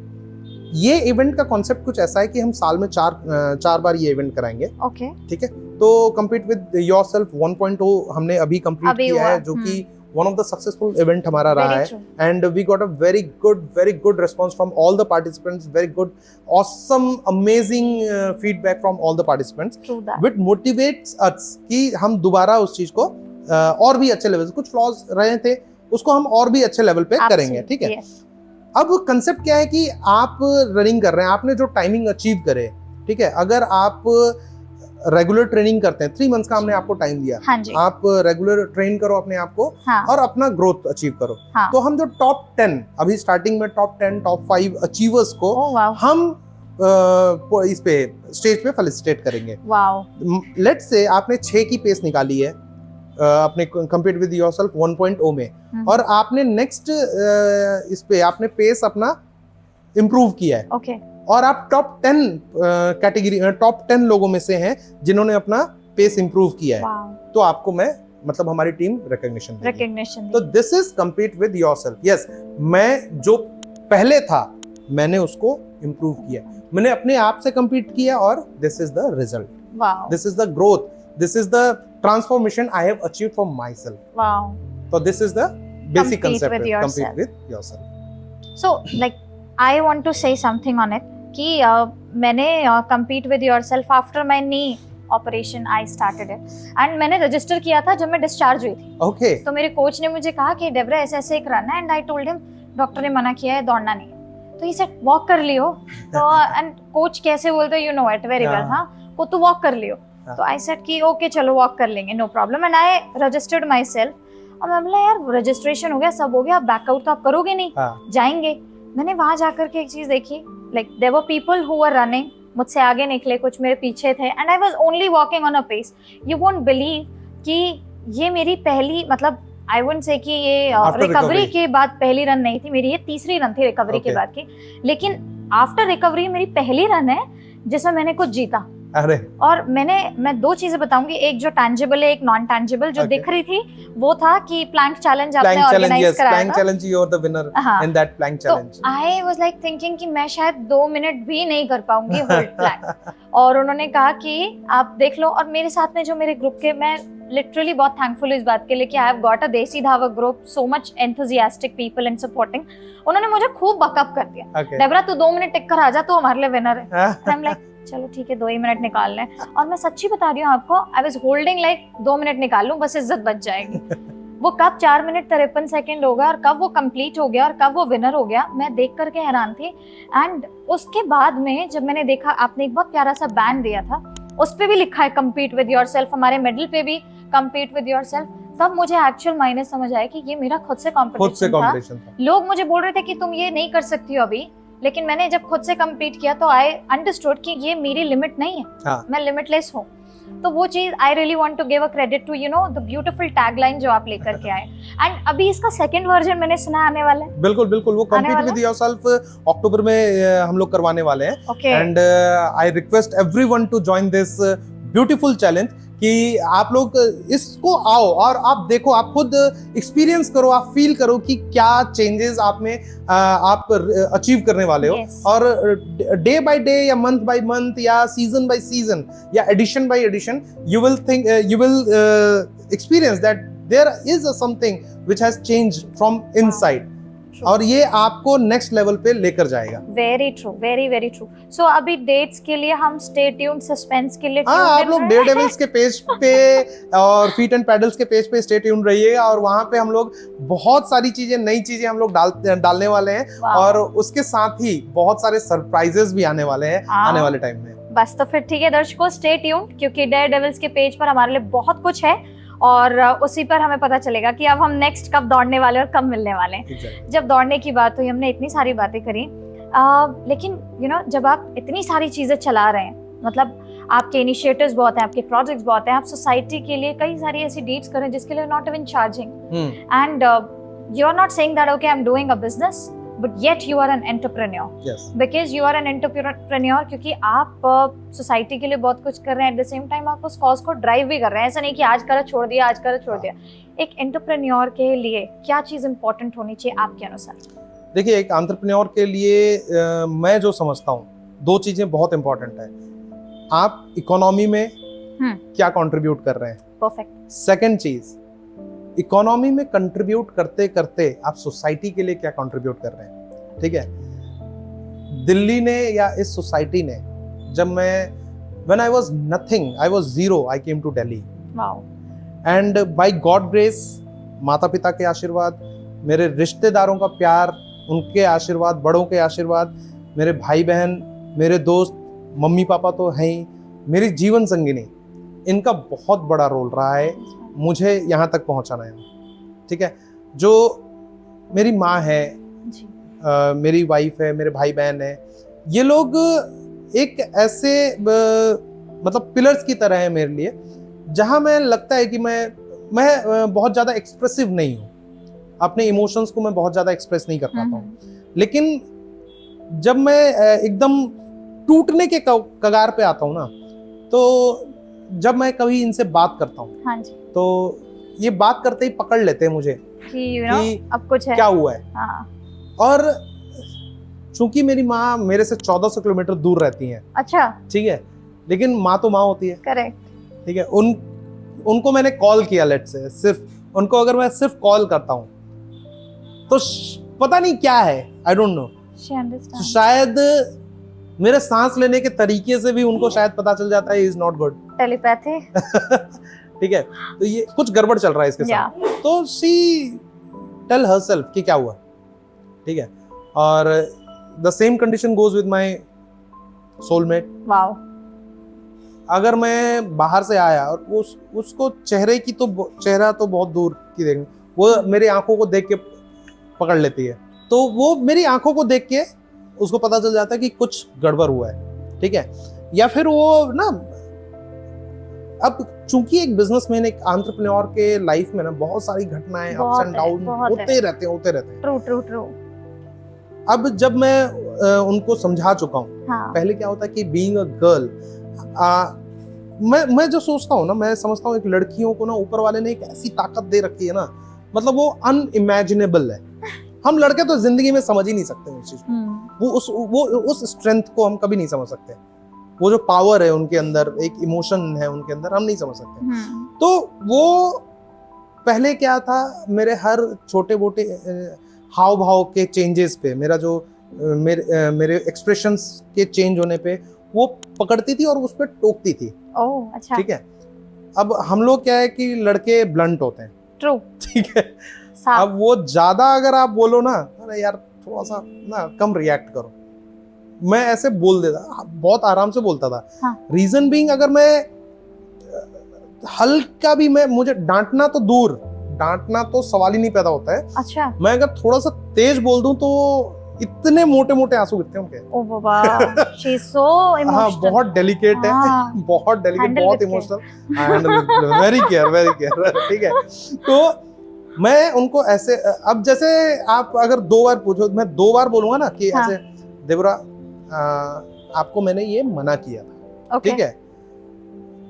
ये इवेंट का कॉन्सेप्ट कुछ ऐसा है कि हम साल में चार बार ये इवेंट कराएंगे। ओके, ठीक है, तो कम्पीट विद योरसेल्फ 1.0 हमने अभी कंप्लीट किया है, जो कि one of the successful event हमारा रहा Very है true. And we got a very good response from all the participants, very good awesome amazing feedback from all the participants, True that. Which motivates us कि हम दोबारा उस चीज को और भी अच्छे लेवल, कुछ फ्लॉज रहे थे उसको हम और भी अच्छे लेवल पे करेंगे, ठीक है। Yes. अब कंसेप्ट क्या है कि आप रनिंग कर रहे हैं, आपने जो टाइमिंग अचीव करे, ठीक है, अगर आप रेगुलर ट्रेनिंग करते हैं, 3 मंथ्स का हमने आपको टाइम दिया, हाँ जी, आप रेगुलर ट्रेन करो अपने आप को हाँ, और अपना ग्रोथ अचीव करो। हाँ. तो हम जो टॉप 10 अभी स्टार्टिंग में टॉप 10 टॉप 5 अचीवर्स को Oh wow, हम इस पे स्टेज पे फेलिसिटेट करेंगे। wow. लेट्स से आपने 6 की पेस निकाली है अपने कम्पीट विद योरसेल्फ 1.0 में, और आपने नेक्स्ट इस पे आपने पेस अपना इम्प्रूव किया है, Okay. और आप टॉप 10 कैटेगरी टॉप 10 लोगों में से हैं जिन्होंने अपना पेस इम्प्रूव किया है, Wow. तो आपको मैं मतलब हमारी टीम रिकॉग्निशन देगी। Recognition. तो this is compete with yourself. Yes, मैं जो पहले था मैंने उसको इम्प्रूव किया, मैंने अपने आप से कम्पीट किया, और this is the result, Wow. This is the growth, this is the transformation I have achieved for my self. Wow. तो this is the basic Compete concept, with yourself. Compete with yourself. So, like, I want to say something on it कि मैंने compete with yourself after my knee operation I started it, and मैंने register किया था जब मैं discharge हुई थी। Okay, तो मेरे कोच ने मुझे कहा कि डेब्रा ऐसे ऐसे एक रन है, and I told him doctor ने मना किया है, दौड़ना नहीं है। तो ही सेड वॉक कर लियो। तो एंड कोच कैसे बोलते you know it very well, हाँ, को तो वॉक कर लियो। तो आई सेड कि ओके चलो वॉक कर लेंगे, no problem, and I registered myself. और मैं बोला यार रजिस्ट्रेशन हो गया, सब हो गया, बैकआउट तो आप करोगे नहीं, हाँ, जाएंगे। मैंने वहां जाकर के एक चीज देखी, like there were people who were running, मुझसे आगे निकले, कुछ मेरे पीछे थे, and I was only walking on a pace. You won't believe कि ये मेरी पहली, मतलब आई वुडंट से कि ये After रिकवरी recovery. के बाद पहली रन नहीं थी मेरी, ये तीसरी रन थी रिकवरी के Okay. बाद की। लेकिन आफ्टर रिकवरी मेरी पहली रन है जिसमें मैंने कुछ जीता। अरे और मैं 2 चीजें बताऊंगी, एक जो टैंजिबल है, एक नॉन टैंजिबल। जो Okay. दिख रही थी वो था कि प्लैंक चैलेंज आपने प्लैंक चैलेंज, ऑर्गेनाइज यस, कराया प्लैंक था। Challenge, you are the winner हाँ, इन दैट प्लैंक तो challenge. I was like thinking कि मैं शायद 2 मिनट भी नहीं कर पाऊंगी होल्ड प्लैंक। और उन्होंने कहा कि आप देख लो, और मेरे साथ में जो मेरे ग्रुप के, मैं लिटरली बहुत थैंकफुल इस बात के लिए कि आई हैव गॉट अ देसी धावा group, so much enthusiastic people and supporting. उन्होंने मुझे खूब बकअप कर दिया, ओके, डेब्रा तू 2 मिनट टिक कर आ जा, तू हमारे लिए विनर है। आई एम लाइक चलो ठीक है, 2 ही मिनट निकाल लें। और मैं सच्ची बता रही हूँ आपको, I was holding like 2 minute निकाल लूं, बस इज्जत बच जाएगी। वो कब 4 मिनट 53 सेकंड होगा, और कब वो कंप्लीट हो गया, और कब वो विनर हो गया, मैं देख करके हैरान थी। एंड उसके बाद में जब मैंने देखा, आपने एक बहुत प्यारा सा बैंड दिया था, उस पे भी लिखा है कम्पीट विद योरसेल्फ, हमारे मेडल पे भी कम्पीट विद योरसेल्फ, तब मुझे एक्चुअल मायने समझ आया कि ये मेरा खुद से खुद से कॉम्पिटिशन था। कंपटीशन था। लोग मुझे बोल रहे थे कि तुम ये नहीं कर सकती हो अभी, लेकिन मैंने जब खुद से कम्पीट किया तो आई अंडरस्टूड कि ये मेरी लिमिट नहीं है, हाँ। मैं लिमिटलेस हूँ। तो वो चीज I really want to give a credit to you know the beautiful tagline जो आप लेकर के आए। एंड अभी इसका सेकंड वर्जन मैंने सुना आने वाला है। बिल्कुल बिल्कुल, वो आने कम्पीट वाला विद योरसेल्फ अक्टूबर में हम लोग करवाने वाले हैं, okay, and I request everyone to join this beautiful challenge कि आप लोग इसको आओ और आप देखो, आप खुद एक्सपीरियंस करो, आप फील करो कि क्या चेंजेस आप में आप अचीव करने वाले हो। Yes. और डे बाय डे या मंथ बाय मंथ या सीजन बाय सीजन या edition by edition you will think, you will experience that there is something which has changed from inside, और ये आपको नेक्स्ट लेवल पे लेकर जाएगा। Very true, very very true. So अभी dates के लिए हम स्टे ट्यून्ड, सस्पेंस के लिए हाँ, tune आप in लोग हैं। डेयर डेविल्स के पेज पे और फीट एंड पैडल्स के पेज पे स्टे ट्यून्ड रहिएगा, और वहां पे हम लोग बहुत सारी चीजें, नई चीजें हम लोग डालने वाले हैं, Wow. और उसके साथ ही बहुत सारे सरप्राइजेस भी आने वाले हैं हाँ। आने वाले टाइम में। बस तो फिर ठीक है दर्शकों, स्टे ट्यून्ड, क्योंकि डेयर डेविल्स के पेज पर हमारे लिए बहुत कुछ है, और उसी पर हमें पता चलेगा कि अब हम नेक्स्ट कब दौड़ने वाले और कब मिलने वाले हैं। Exactly. जब दौड़ने की बात हुई, हमने इतनी सारी बातें करी, लेकिन यू नो जब आप इतनी सारी चीजें चला रहे हैं, मतलब आपके इनिशिएटिव्स बहुत हैं, आपके प्रोजेक्ट्स बहुत हैं, आप सोसाइटी के लिए कई सारी ऐसी डीड्स करें जिसके लिए not even charging, and you are not saying that okay I am doing a business, but yet you are an entrepreneur, Yes. Because you are an entrepreneur, क्योंकि आप सोसाइटी के लिए बहुत कुछ कर रहे हैं, एट द सेम टाइम आप उस कॉज को ड्राइव भी कर रहे हैं। ऐसा नहीं कि आज करा छोड़ दिया, आज करा छोड़ दिया। एक एंटरप्रेन्योर के लिए क्या चीज इंपॉर्टेंट होनी चाहिए आपके अनुसार? देखिए, एक एंटरप्रेन्योर के लिए मैं जो समझता हूँ 2 चीजें बहुत इंपॉर्टेंट है। आप इकोनॉमी में क्या कंट्रीब्यूट कर रहे हैं, परफेक्ट, सेकंड चीज इकोनॉमी में कंट्रीब्यूट करते करते आप सोसाइटी के लिए क्या कंट्रीब्यूट कर रहे हैं, ठीक है। दिल्ली ने या इस सोसाइटी ने, जब मैं when I was nothing, I was zero, I came to Delhi. Wow. And by God grace, माता पिता के आशीर्वाद, मेरे रिश्तेदारों का प्यार, उनके आशीर्वाद, बड़ों के आशीर्वाद, मेरे भाई बहन, मेरे दोस्त, मम्मी पापा तो हैं ही, मेरी जीवन संगिनी, इनका बहुत बड़ा रोल रहा है मुझे यहाँ तक पहुँचाना है, ठीक है। जो मेरी माँ है, मेरी वाइफ है, मेरे भाई बहन है, ये लोग एक ऐसे मतलब पिलर्स की तरह है मेरे लिए, जहाँ मैं लगता है कि मैं बहुत ज़्यादा एक्सप्रेसिव नहीं हूँ, अपने इमोशंस को मैं बहुत ज़्यादा एक्सप्रेस नहीं कर पाता हूँ, लेकिन जब मैं एकदम टूटने के कगार पे आता हूँ ना, तो जब मैं कभी इनसे बात करता हूँ, हाँ जी, तो ये बात करते ही पकड़ लेते हैं मुझे कि अब कुछ है, क्या हुआ है। हाँ। और चूंकि मेरी माँ मेरे से 1400 किलोमीटर दूर रहती हैं, अच्छा, ठीक है, लेकिन माँ तो माँ होती है, करेक्ट, ठीक है। उनको मैंने कॉल किया, लेट से सिर्फ उनको अगर मैं सिर्फ कॉल करता हूँ तो पता नहीं क्या है, आई डोंट नो, शायद मेरे सांस लेने के तरीके से भी उनको शायद पता चल जाता है इज नॉट गुड, टेलीपैथी, ठीक है। तो ये कुछ गड़बड़ चल रहा है इसके साथ, तो शी टेल हरसेल्फ कि क्या हुआ, ठीक है। और the same condition goes with my soulmate. Wow. अगर मैं बाहर से आया और उसको चेहरा तो बहुत दूर की देखेंगे, वो मेरी आंखों को देख के पकड़ लेती है, तो वो मेरी आंखों को देख के उसको पता चल जाता है कि कुछ गड़बड़ हुआ है, ठीक है। या फिर वो ना, अब चूंकि एक बिजनेसमैन, एक एंटरप्रेन्योर के लाइफ में ना बहुत सारी घटनाएं, अप्स एंड डाउन होते रहते हैं। ट्रू। अब जब मैं उनको समझा चुका हूँ, हाँ। पहले क्या होता है कि बीइंग अ गर्ल, मैं जो सोचता हूँ ना, मैं समझता हूँ एक लड़कियों को ना ऊपर वाले ने एक ऐसी ताकत दे रखी है ना, मतलब वो अनइमेजिनेबल है। हम लड़के तो जिंदगी में समझ ही नहीं सकते उस चीज को, वो उस स्ट्रेंथ को हम कभी नहीं समझ सकते। वो जो पावर है उनके अंदर, एक इमोशन है उनके अंदर, हम नहीं समझ सकते। तो वो पहले क्या था, मेरे हर छोटे मोटे हाव भाव के चेंजेस पे, मेरे एक्सप्रेशंस के चेंज होने पे वो पकड़ती थी और उस पर टोकती थी। ओह, अच्छा। ठीक है। अब हम लोग क्या है कि लड़के ब्लंट होते हैं, ट्रू, ठीक है। अब वो ज्यादा अगर आप बोलो ना, अरे यार थोड़ा सा ना कम रिएक्ट करो, मैं ऐसे बोल देता, बहुत आराम से बोलता था। हाँ। रीजन बीइंग, अगर मैं हल्का भी, मुझे डांटना तो दूर, डांटना तो सवाल ही नहीं पैदा होता है। अच्छा। मैं अगर थोड़ा सा तेज बोल दूं तो इतने मोटे मोटे आंसू गिरते हैं उनके। ओ बाबा, शी इज सो इमोशनल। हाँ, बहुत डेलिकेट है, बहुत डेलिकेट, बहुत इमोशनल, वेरी केयर, ठीक है। तो मैं उनको ऐसे, अब जैसे आप अगर 2 बार पूछो, मैं 2 बार बोलूंगा ना कि ऐसे, देवरा आपको मैंने ये मना किया था, ठीक है।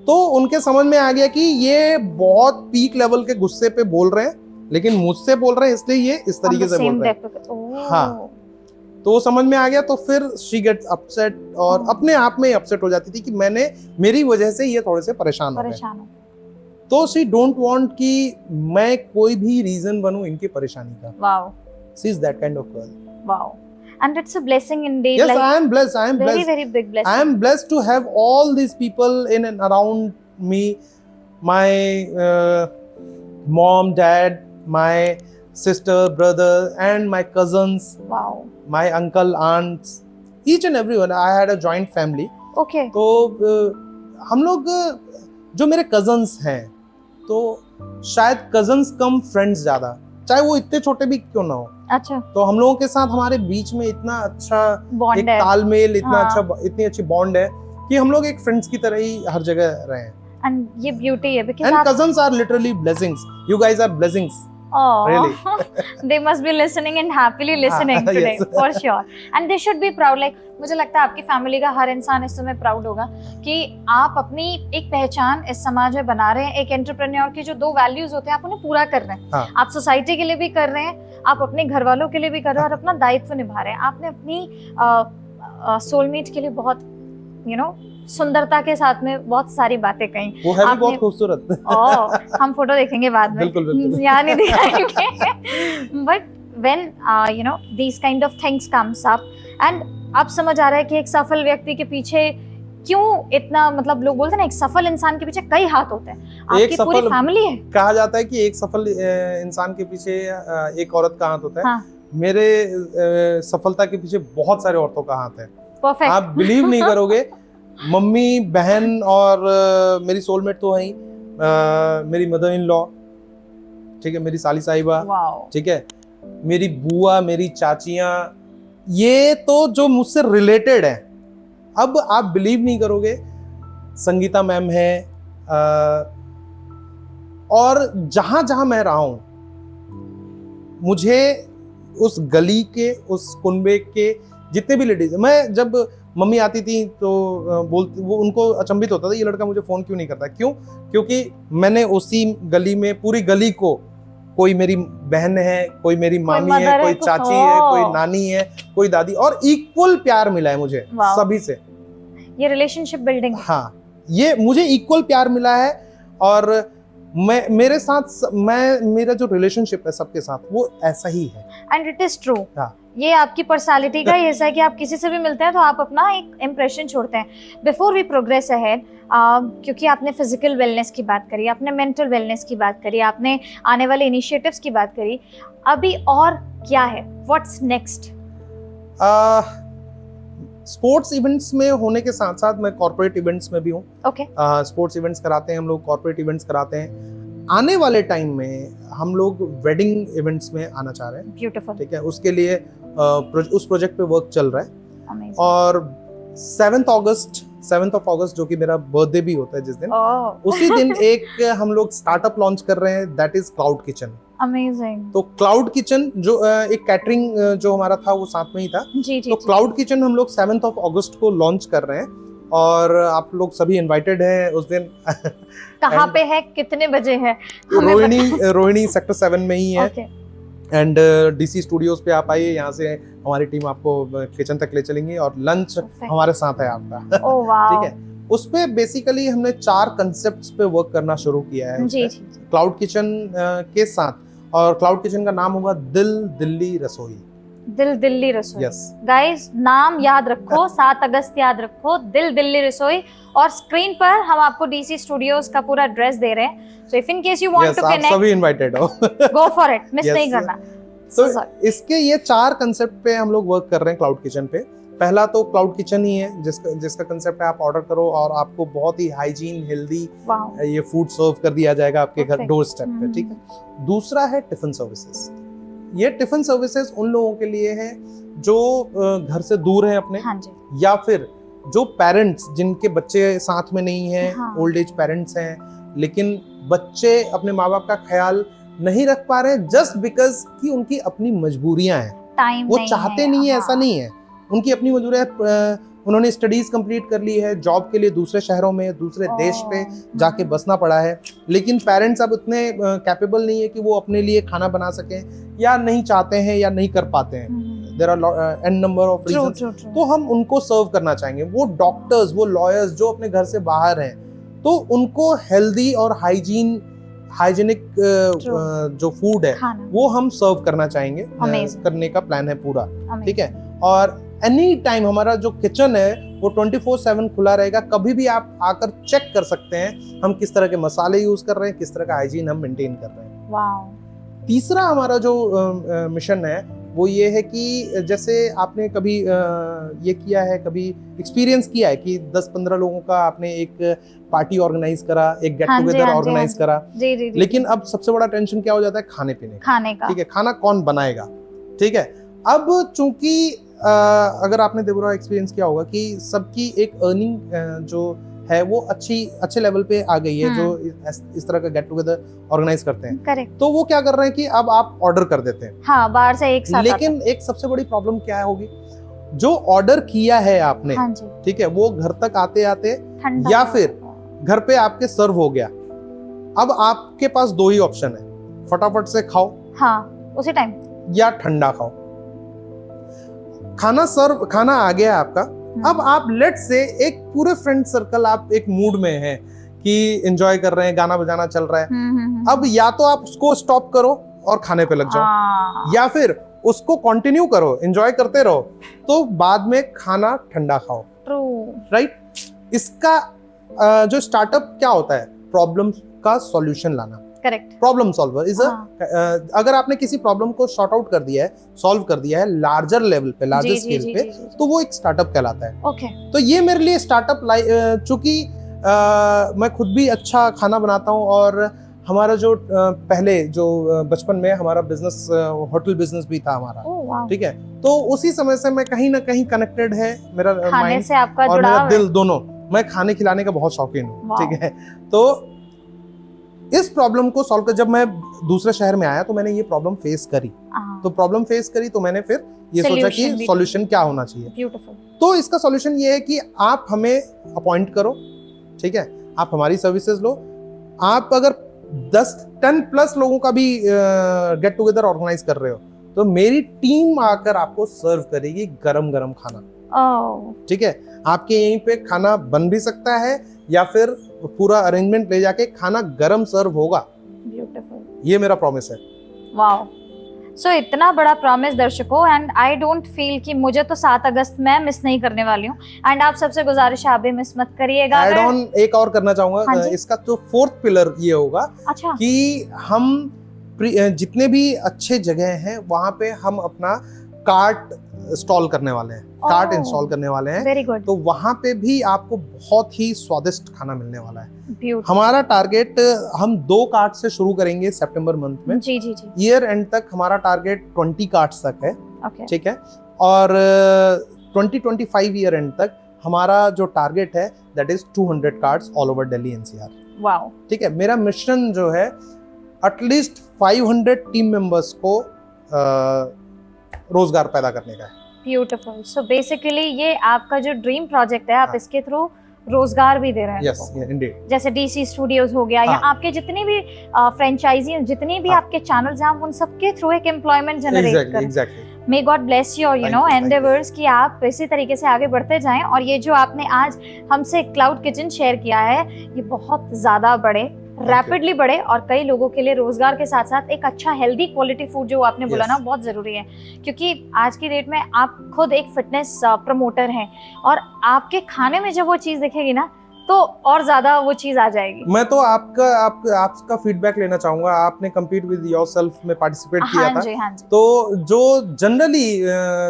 तो उनके समझ में आ गया कि ये बहुत पीक लेवल के गुस्से पे बोल रहे हैं, लेकिन मुझसे बोल रहे हैं इसलिए ये इस तरीके से बोल रहे हैं। हाँ, तो वो समझ में आ गया। तो फिर शी गेट्स अपसेट, और अपने आप में ही अपसेट हो जाती थी कि मेरी वजह से ये थोड़े से परेशान हो गए। तो शी डोंट वांट कि मैं कोई भी रीजन बनूं इनकी परेशानी का। Wow, she is that kind of girl. Wow, and it's a blessing indeed. Yes, like, I am blessed. Very big blessing. I am blessed to have all these people in and around me. My mom, dad, my sister, brother, and my cousins. Wow. My uncle, aunts, each and everyone. I had a joint family. Okay. तो हम लोग जो मेरे cousins हैं, तो शायद cousins कम friends ज़्यादा, चाहे वो इतने छोटे भी क्यों ना हो। अच्छा। तो हम लोगों के साथ हमारे बीच में इतना अच्छा एक तालमेल, इतनी अच्छी बॉन्ड है कि हम लोग एक फ्रेंड्स की तरह ही हर जगह रहे हैं। एंड ये ब्यूटी है, because and cousins are literally blessings. You guys are blessings. Oh, really? They must be listening and happily listening today, yes. for sure. And they should be proud. Like, मुझे लगता है आपकी family का हर इंसान इस समय proud होगा कि आप अपनी एक पहचान इस समाज में बना रहे हैं। एक एंटरप्रेन्योर की जो 2 वैल्यूज होते हैं, आप उन्हें पूरा कर रहे हैं। हाँ. आप सोसाइटी के लिए भी कर रहे हैं, आप अपने घर वालों के लिए भी कर रहे हैं, और अपना दायित्व निभा रहे हैं। आपने अपनी सोलमेट के लिए बहुत यू नो सुंदरता के साथ में बहुत सारी बातें कही। वो है भी आपने- बहुत खूबसूरत। हम फोटो देखेंगे बाद में, बिल्कुल, बिल्कुल। यहाँ नहीं दिखाएंगे। But when you know these kind of things comes up and अब समझ आ रहा है कि एक सफल व्यक्ति के पीछे क्यों इतना, मतलब लोग बोलते हैं ना एक सफल इंसान के पीछे कई हाथ होते हैं, आपकी पूरी सफल- फैमिली है। कहा जाता है कि एक सफल इंसान के पीछे एक औरत का हाथ होता है। हाँ। मेरे सफलता के पीछे बहुत सारे औरतों का हाथ है। परफेक्ट। आप बिलीव नहीं करोगे, मम्मी, बहन और मेरी सोलमेट तो है ही, मेरी मदर इन लॉ, ठीक है, मेरी साली साहिबा, वाओ। ठीक है, मेरी बुआ, मेरी चाचियां, ये तो जो मुझसे रिलेटेड है। अब आप बिलीव नहीं करोगे, संगीता मैम है, और जहां जहां मैं रहा हूं, मुझे उस गली के, उस कुनबे के जितने भी लेडीज, मैं जब मम्मी आती थी तो बोलती, वो उनको अचंभित होता था ये लड़का मुझे फोन क्यों नहीं करता। क्यों? क्योंकि मैंने उसी गली में, पूरी गली को, कोई मेरी बहन है, कोई मेरी मामी है, कोई चाची है, कोई नानी है, कोई दादी, और इक्वल प्यार मिला है मुझे सभी से। ये रिलेशनशिप बिल्डिंग। हाँ, ये मुझे इक्वल प्यार मिला है। और मैं, मेरे साथ, मेरा जो रिलेशनशिप है सबके साथ, वो ऐसा ही है। And it is true. हाँ। ये आपकी पर्सनालिटी का ही हिस्सा है कि आप किसी से भी मिलते हैं तो आप अपना एक इम्प्रेशन छोड़ते हैं। बिफोर वी प्रोग्रेस अहेड, क्योंकि आपने फिजिकल वेलनेस की बात करी, आपने मेंटल वेलनेस की बात करी, आपने आने वाले इनिशिएटिव्स की बात करी, अभी और क्या है, व्हाट्स नेक्स्ट? स्पोर्ट्स इवेंट्स में होने के साथ साथ मैं कॉर्पोरेट इवेंट्स में भी हूँ। ओके। स्पोर्ट्स इवेंट्स कराते हैं हम लोग, कॉर्पोरेट इवेंट्स कराते हैं। आने वाले टाइम में हम लोग वेडिंग इवेंट्स में आना चाह रहे हैं। ब्यूटीफुल। ठीक है, उसके लिए उस प्रोजेक्ट पे वर्क चल रहा है। Amazing. और 7th ऑफ अगस्त जो कि मेरा बर्थडे भी होता है जिस दिन, उसी दिन एक हम लोग स्टार्टअप लॉन्च कर रहे हैं, that is cloud kitchen. Amazing. तो क्लाउड किचन जो एक कैटरिंग जो हमारा था वो साथ में ही था। जी जी। तो क्लाउड किचन हम लोग 7th ऑफ अगस्त को लॉन्च कर रहे हैं, और आप लोग सभी इनवाइटेड हैं उस दिन। कहाँ पे है, कितने बजे है? रोहिणी सेक्टर 7 में ही है। Okay. एंड डीसी स्टूडियोज पे आप आइए, यहाँ से हमारी टीम आपको किचन तक ले चलेंगे, और लंच हमारे साथ है आपका। Oh, wow. ठीक है, उस पे बेसिकली हमने 4 कंसेप्ट्स पे वर्क करना शुरू किया है जी, क्लाउड किचन के साथ। और क्लाउड किचन का नाम होगा दिल दिल्ली रसोई। दिल दिल्ली रसोई। यस गाइस, नाम याद रखो, 7 अगस्त याद रखो, दिल दिल्ली रसोई। और स्क्रीन पर हम आपको डीसी स्टूडियोज का पूरा एड्रेस दे रहे हैं, so if in case you want to आप कनेक्ट, सभी इनवाइटेड हो। Go for it, miss Yes. नहीं करना। तो इसके ये 4 कंसेप्ट पे हम लोग वर्क कर रहे हैं क्लाउड किचन पे। पहला तो क्लाउड किचन ही है, जिसका कंसेप्ट है आप ऑर्डर करो और आपको बहुत ही हाइजीन, हेल्दी ये फूड सर्व कर दिया जाएगा आपके घर डोर स्टेप पे। ठीक है। दूसरा है टिफिन सर्विसेज। ये टिफिन सर्विसेज उन लोगों के लिए है जो घर से दूर हैं अपने, हाँ जी, या फिर जो पेरेंट्स जिनके बच्चे साथ में नहीं हैं, हाँ। ओल्ड एज पेरेंट्स हैं, लेकिन बच्चे अपने माँ बाप का ख्याल नहीं रख पा रहे जस्ट बिकॉज कि उनकी अपनी मजबूरियां हैं। टाइम वो चाहते नहीं है, ऐसा नहीं है, उनकी अपनी मजबूरियां। उन्होंने स्टडीज कंप्लीट कर ली है, जॉब के लिए दूसरे शहरों में, दूसरे देश पे जाके बसना पड़ा है, लेकिन पेरेंट्स अब इतने कैपेबल नहीं है कि वो अपने लिए खाना बना सकें, या नहीं चाहते हैं, या नहीं कर पाते हैं। There are an number of reasons. तो हम उनको सर्व करना चाहेंगे। वो डॉक्टर्स, वो लॉयर्स जो अपने घर से बाहर हैं, तो उनको हेल्दी और हाइजीनिक जो फूड है वो हम सर्व करना चाहेंगे, करने का प्लान है पूरा। ठीक है। और एनी टाइम हमारा जो किचन है वो 24/7 खुला रहेगा। कभी भी आप आकर चेक कर सकते हैं हम किस तरह के मसाले यूज कर रहे हैं, किस तरह का हाइजीन हम मेंटेन कर रहे हैं। वाओ। तीसरा हमारा जो मिशन है वो ये है कि जैसे आपने कभी ये किया है, कभी एक्सपीरियंस किया है कि 10-15 लोगों का आपने एक पार्टी ऑर्गेनाइज करा, एक गेट टुगेदर ऑर्गेनाइज करा, लेकिन अब सबसे बड़ा टेंशन क्या हो जाता है? खाने पीने का। ठीक है, खाना कौन बनाएगा? ठीक है। अब चूंकि अगर आपने देवरा एक्सपीरियंस किया होगा कि सबकी एक अर्निंग जो है वो अच्छे लेवल पे आ गई है, जो इस तरह का गेट टुगेदर ऑर्गेनाइज करते हैं। करेक्ट। तो वो क्या कर रहे हैं कि अब आप ऑर्डर कर देते हैं, हाँ, बाहर से एक साथ। लेकिन एक सबसे बड़ी प्रॉब्लम क्या होगी, जो ऑर्डर किया है आपने, हाँ जी, ठीक है, वो घर तक आते आते या फिर घर पे आपके सर्व हो गया। अब आपके पास 2 ही ऑप्शन है, फटाफट से खाओ, हाँ, उसी टाइम, या ठंडा खाओ। खाना आ गया आपका, अब आप लेट से एक पूरे फ्रेंड सर्कल, आप एक मूड में हैं कि एंजॉय कर रहे हैं, गाना बजाना चल रहा है, अब या तो आप उसको स्टॉप करो और खाने पे लग जाओ, या फिर उसको कंटिन्यू करो, एंजॉय करते रहो, तो बाद में खाना ठंडा खाओ। राइट। इसका जो स्टार्टअप क्या होता है, प्रॉब्लम का सॉल्यूशन लाना। करेक्ट। प्रॉब्लम सॉल्वर इज अगर आपने किसी प्रॉब्लम को सॉर्ट आउट कर दिया है, सॉल्व कर दिया है लार्जर लेवल पे, लार्जर स्केल पे, तो वो एक स्टार्टअप कहलाता है। ओके। तो ये मेरे लिए स्टार्टअप, चूंकि मैं खुद भी अच्छा खाना बनाता हूँ, और हमारा जो पहले जो बचपन में हमारा बिजनेस, होटल बिजनेस भी था हमारा, ठीक है, तो उसी समय से मैं कहीं ना कहीं कनेक्टेड है मेरा माइंड से आपका और मेरा जुड़ाव दिल दोनों। मैं खाने खिलाने का बहुत शौकीन हूँ, ठीक है। तो इस प्रॉब्लम को सॉल्व कर, जब मैं दूसरे शहर में आया तो मैंने ये प्रॉब्लम फेस करी, तो प्रॉब्लम फेस करी तो मैंने फिर ये सोचा कि सॉल्यूशन क्या होना चाहिए। ब्यूटीफुल। तो इसका सॉल्यूशन ये है कि आप हमें अपॉइंट करो, ठीक है, आप हमारी सर्विसेज लो। आप अगर 10 प्लस लोगों का भी गेट टुगेदर ऑर्गेनाइज कर रहे हो, तो मेरी टीम आकर आपको सर्व करेगी गरम गरम खाना। ठीक है, आपके यहीं पे खाना बन भी सकता है, या फिर पूरा अरेंजमेंट ले जाके खाना गरम सर्व होगा। ब्यूटीफुल। ये मेरा प्रॉमिस है। वाओ। सो इतना बड़ा प्रॉमिस दर्शकों, एंड आई डोंट फील कि मुझे तो 7 अगस्त मैं मिस नहीं करने वाली हूँ, एंड आप सबसे गुजारिश है आप भी मिस मत करिएगा। एड ऑन एक और करना चाहूंगा, इसका तो 4th पिलर ये होगा, अच्छा, कि हम जितने भी अच्छे जगह हैं वहां पे हम अपना कार्ट इंस्टॉल करने वाले हैं, कार्ट इंस्टॉल करने वाले हैं। Very good. तो वहां पे भी आपको बहुत ही स्वादिष्ट खाना मिलने वाला है। Beautiful. हमारा टारगेट, हम 2 कार्ट से शुरू करेंगे सितंबर मंथ में। जी जी जी। ईयर एंड तक हमारा टारगेट 20 कार्ट्स तक है, ठीक है, और 2025 ईयर एंड तक हमारा जो टारगेट है that is 200 carts all over Delhi NCR. Wow. ठीक है, मेरा मिशन जो है एटलीस्ट 500 टीम मेंबर्स को रोजगार पैदा करने का है। ब्यूटीफुल। सो बेसिकली ये आपका जो ड्रीम प्रोजेक्ट है, आप इसके थ्रू रोजगार भी दे रहे हैं। Yes, Indeed. जैसे डीसी स्टूडियोज हो गया, या आपके जितनी भी फ्रेंचाइजी, जितनी भी आपके चैनल्स हैं, आप उन सबके थ्रू एक एम्प्लॉयमेंट जनरेट करें। Exactly. May God bless your endeavours, कि आप इसी तरीके से आगे बढ़ते जाएं। और ये जो आपने आज हमसे क्लाउड किचन शेयर किया है, ये बहुत ज्यादा बड़े, रैपिडली बढ़े, और कई लोगों के लिए रोजगार के साथ साथ एक अच्छा हेल्दी क्वालिटी फूड जो आपने बोला ना, बहुत जरूरी है। क्योंकि आज की डेट में आप खुद एक फिटनेस प्रमोटर हैं, और आपके खाने में जब वो चीज दिखेगी ना, तो और ज्यादा वो चीज आ जाएगी। मैं तो आपका फीडबैक लेना चाहूंगा। आपने कम्पीट विद योरसेल्फ में पार्टिसिपेट किया था। हाँ जी। तो जो जनरली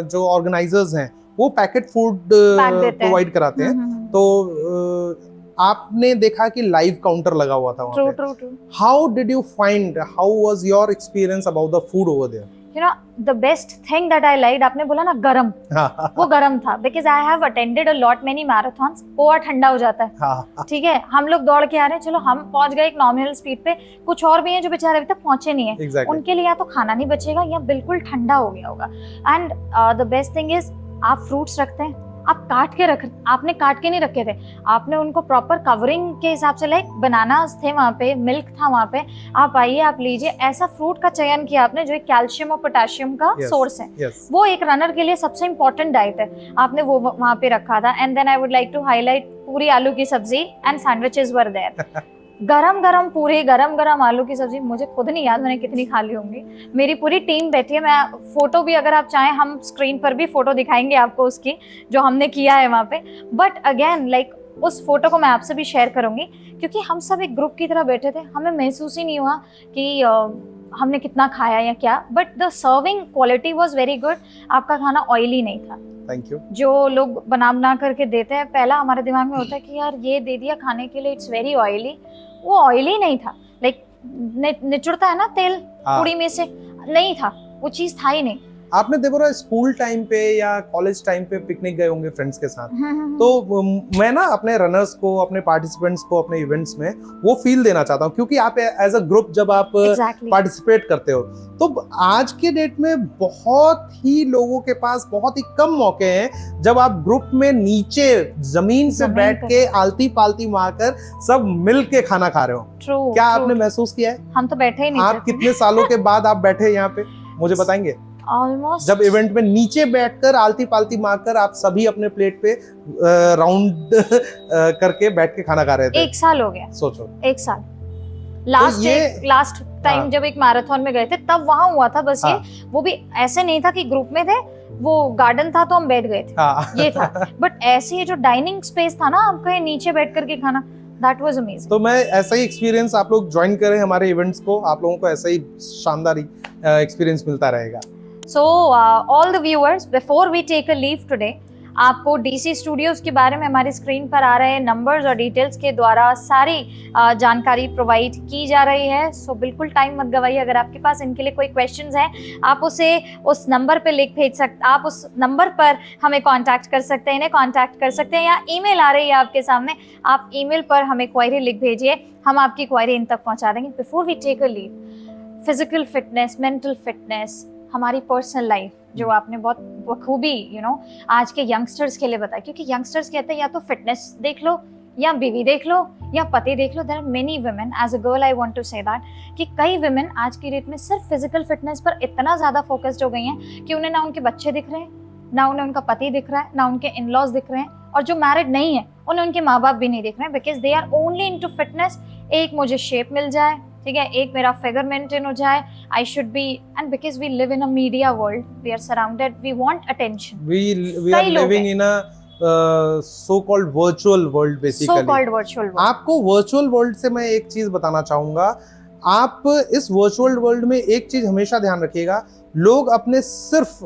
जो ऑर्गेनाइजर्स हैं वो पैकेट फूड प्रोवाइड कराते हैं, तो आपने देखा कि लाइव काउंटर लगा हुआ था वहाँ पे। True. How did you find, how was your experience about the food over there? You know, the best thing that I liked, आपने बोला ना गरम, वो गरम था, because I have attended a lot many marathons। Poha ठंडा हो जाता है, ठीक है, हम लोग दौड़ के आ रहे हैं, चलो हम पहुंच गए एक नॉमिनल स्पीड पे, कुछ और भी हैं जो बेचारे अभी तक पहुंचे नहीं है, exactly. उनके लिए या तो खाना नहीं बचेगा या बिल्कुल ठंडा हो गया होगा। And the best thing is, आप फ्रूट्स रखते हैं, आप काट के आपने काट के नहीं रखे थे, आपने उनको प्रॉपर कवरिंग के हिसाब से, लाइक बनानास थे वहाँ पे, मिल्क था वहाँ पे, आप आइए, आप लीजिए। ऐसा फ्रूट का चयन किया आपने जो एक कैल्शियम और पोटेशियम का सोर्स है। वो एक रनर के लिए सबसे इम्पोर्टेंट डाइट है, आपने वो वहाँ पे रखा था। And then I would like to highlight puri आलू की सब्जी एंड सैंडविचेस वर देयर। गरम गरम पूरी, गरम गरम आलू की सब्जी, मुझे खुद नहीं याद मैंने कितनी खा ली होंगी। मेरी पूरी टीम बैठी है, मैं फोटो भी, अगर आप चाहें हम स्क्रीन पर भी फोटो दिखाएंगे आपको उसकी, जो हमने किया है वहाँ पे। बट अगेन लाइक उस फोटो को मैं आपसे भी शेयर करूंगी, क्योंकि हम सब एक ग्रुप की तरह बैठे थे, हमें महसूस ही नहीं हुआ कि हमने कितना खाया या क्या, but the serving quality was very good. आपका खाना ऑयली नहीं था। Thank you. जो लोग बना करके देते हैं, पहला हमारे दिमाग में होता है कि यार ये दे दिया खाने के लिए, इट्स वेरी ऑयली। वो ऑयली नहीं था, लाइक निचुड़ता है ना तेल पूरी में से, नहीं था, वो चीज था ही नहीं। आपने देखो ना, स्कूल टाइम पे या कॉलेज टाइम पे पिकनिक गए होंगे फ्रेंड्स के साथ, तो मैं ना अपने रनर्स को, अपने पार्टिसिपेंट्स को अपने इवेंट्स में वो फील देना चाहता हूँ, क्योंकि आप एज अ ग्रुप जब आप पार्टिसिपेट करते हो, तो आज के डेट में बहुत ही लोगों के पास बहुत ही कम मौके हैं जब आप ग्रुप में नीचे जमीन से बैठ के आलती पालती मारकर सब मिल के खाना खा रहे हो। क्या आपने महसूस किया है? हम तो बैठे ही नहीं। आप कितने सालों के बाद आप बैठे यहाँ पे, मुझे बताएंगे? ऑलमोस्ट जब इवेंट में नीचे बैठकर आलती पालती मारकर आप सभी अपने प्लेट पे राउंड करके बैठ के खाना खा रहे थे। 1 साल हो गया, सोचो 1 साल। लास्ट टाइम हाँ। जब एक मैराथन में गए थे तब वहां हुआ था बस। हाँ। ये वो भी ऐसे नहीं था कि ग्रुप में थे, वो गार्डन था तो हम बैठ गए थे, हाँ। ये था। बट ऐसे ये जो डाइनिंग स्पेस था ना आपका, नीचे बैठ करके खाना, दैट वाज अमेजिंग। तो मैं ऐसा ही एक्सपीरियंस, आप लोग ज्वाइन करें हमारे इवेंट्स को, आप लोगों को ऐसा ही शानदार एक्सपीरियंस मिलता रहेगा। So all the viewers, before we take a leave today, आपको DC स्टूडियोज के बारे में हमारी स्क्रीन पर आ रहे नंबर्स और डिटेल्स के द्वारा सारी जानकारी प्रोवाइड की जा रही है। सो बिल्कुल टाइम मत गवाइए। अगर आपके पास इनके लिए कोई क्वेश्चंस हैं, आप उसे उस नंबर पर लिख भेज सकते, आप उस नंबर पर हमें कांटेक्ट कर सकते हैं, इन्हें कांटेक्ट कर सकते हैं, या ईमेल आ रही है आपके सामने, आप ईमेल पर हमें क्वेरी लिख भेजिए, हम आपकी क्वेरी इन तक पहुँचा देंगे। Before we take a leave, physical fitness, mental fitness, हमारी पर्सनल लाइफ, जो आपने बहुत बखूबी आज के यंगस्टर्स के लिए बताया, क्योंकि यंगस्टर्स कहते हैं या तो फिटनेस देख लो, या बीवी देख लो, या पति देख लो। There are many women, as a girl I want to say that, कि कई वुमेन आज की डेट में सिर्फ फिजिकल फिटनेस पर इतना ज़्यादा फोकस्ड हो गई हैं कि उन्हें ना उनके बच्चे दिख रहे हैं, ना उन्हें उनका पति दिख रहा है, ना उनके इन लॉज दिख रहे हैं, और जो मैरिड नहीं है उन्हें उनके माँ बाप भी नहीं दिख रहे हैं, because they are only into fitness. एक मुझे शेप मिल जाए, ठीक है, एक मेरा फिगर मेंटेन हो जाए, I should be, and because we live in a media world, we are surrounded, we want attention. We are living in a so called virtual world, basically so called virtual world. आपको virtual world से मैं एक चीज बताना चाहूंगा, आप इस virtual world में एक चीज हमेशा ध्यान रखिएगा, लोग अपने सिर्फ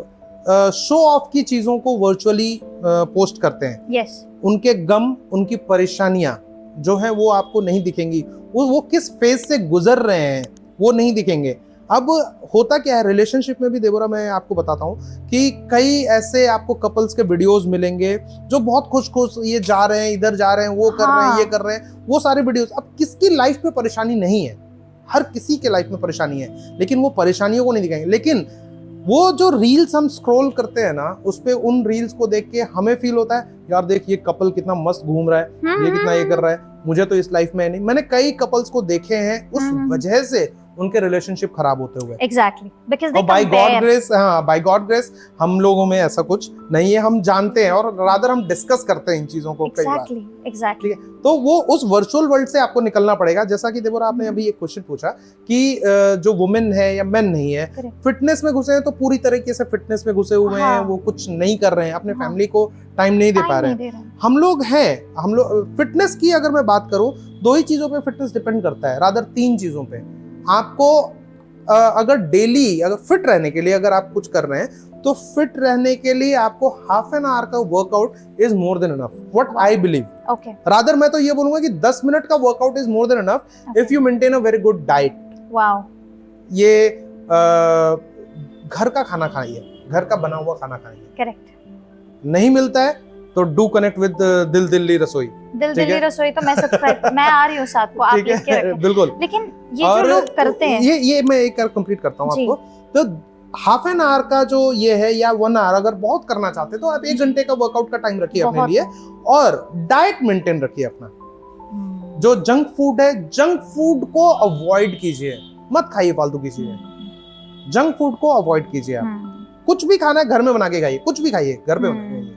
शो ऑफ की चीजों को वर्चुअली पोस्ट करते हैं। यस। उनके गम, उनकी परेशानियां जो हैं वो आपको नहीं दिखेंगी, वो किस फेज से गुजर रहे हैं वो नहीं दिखेंगे। अब होता क्या है रिलेशनशिप में भी, देवरा मैं आपको बताता हूँ कि कई ऐसे आपको कपल्स के वीडियोस मिलेंगे जो बहुत खुश खुश ये जा रहे हैं, इधर जा रहे हैं, वो कर रहे हैं, ये कर रहे हैं, वो सारे वीडियोस। अब किसकी लाइफ में परेशानी नहीं है? हर किसी के लाइफ में परेशानी है, लेकिन वो परेशानियों को नहीं दिखाएंगे। लेकिन वो जो रील्स हम स्क्रॉल करते हैं ना, उस पे उन रील्स को देख के हमें फील होता है यार देख ये कपल कितना मस्त घूम रहा है, ये कितना ये कर रहा है, मुझे तो इस लाइफ में नहीं। मैंने कई कपल्स को देखे हैं उस वजह से उनके रिलेशनशिप खराब होते हुए। Exactly, because they by God grace, हाँ बाय गॉड ग्रेस हम लोगों में ऐसा कुछ नहीं है, हम जानते हैं और रादर हम डिस्कस करते हैं इन चीजों को कई बार। एग्जैक्टली। तो वो उस वर्चुअल वर्ल्ड से आपको निकलना पड़ेगा। जैसा कि देवरा आपने अभी एक क्वेश्चन पूछा कि जो वुमेन है या मेन नहीं है, फिटनेस में घुसे हैं तो पूरी तरीके से फिटनेस में घुसे हुए हैं, वो कुछ नहीं कर रहे हैं, अपने फैमिली को टाइम नहीं दे पा रहे हैं। हम लोग फिटनेस की अगर मैं बात करूं, 2 ही चीजों पे फिटनेस डिपेंड करता है, रादर 3 चीजों पे। आपको अगर डेली अगर फिट रहने के लिए अगर आप कुछ कर रहे हैं, तो फिट रहने के लिए आपको हाफ एन आवर का workout is more than enough, what I believe. Okay, rather मैं तो ये बोलूंगा कि 10 मिनट का workout is more than enough if you maintain a very good diet. Wow. ये घर का खाना खाइए, घर का बना हुआ खाना खाइए। करेक्ट। नहीं मिलता है तो डू कनेक्ट विद दिल दिल्ली रसोई। दिल दिल्ली रसोई तो मैं सब्सक्राइब मैं आ रही हूँ साथ को, आप लिख के रखें। बिल्कुल। लेकिन ये जो लोग करते हैं, ये मैं एक कंप्लीट करता हूँ आपको। तो हाफ एन आवर का जो ये है या 1 आवर अगर बहुत करना चाहते हैं तो आप 1 घंटे का वर्कआउट का टाइम रखिए अपने लिए, और डाइट मेंटेन रखिए अपना। जो जंक फूड है, जंक फूड को अवॉइड कीजिए, मत खाइए फालतू की चीजें। जंक फूड को अवॉइड कीजिए। आप कुछ भी खाना है घर में बना के खाइए, कुछ भी खाइए घर पे बना के खाइए।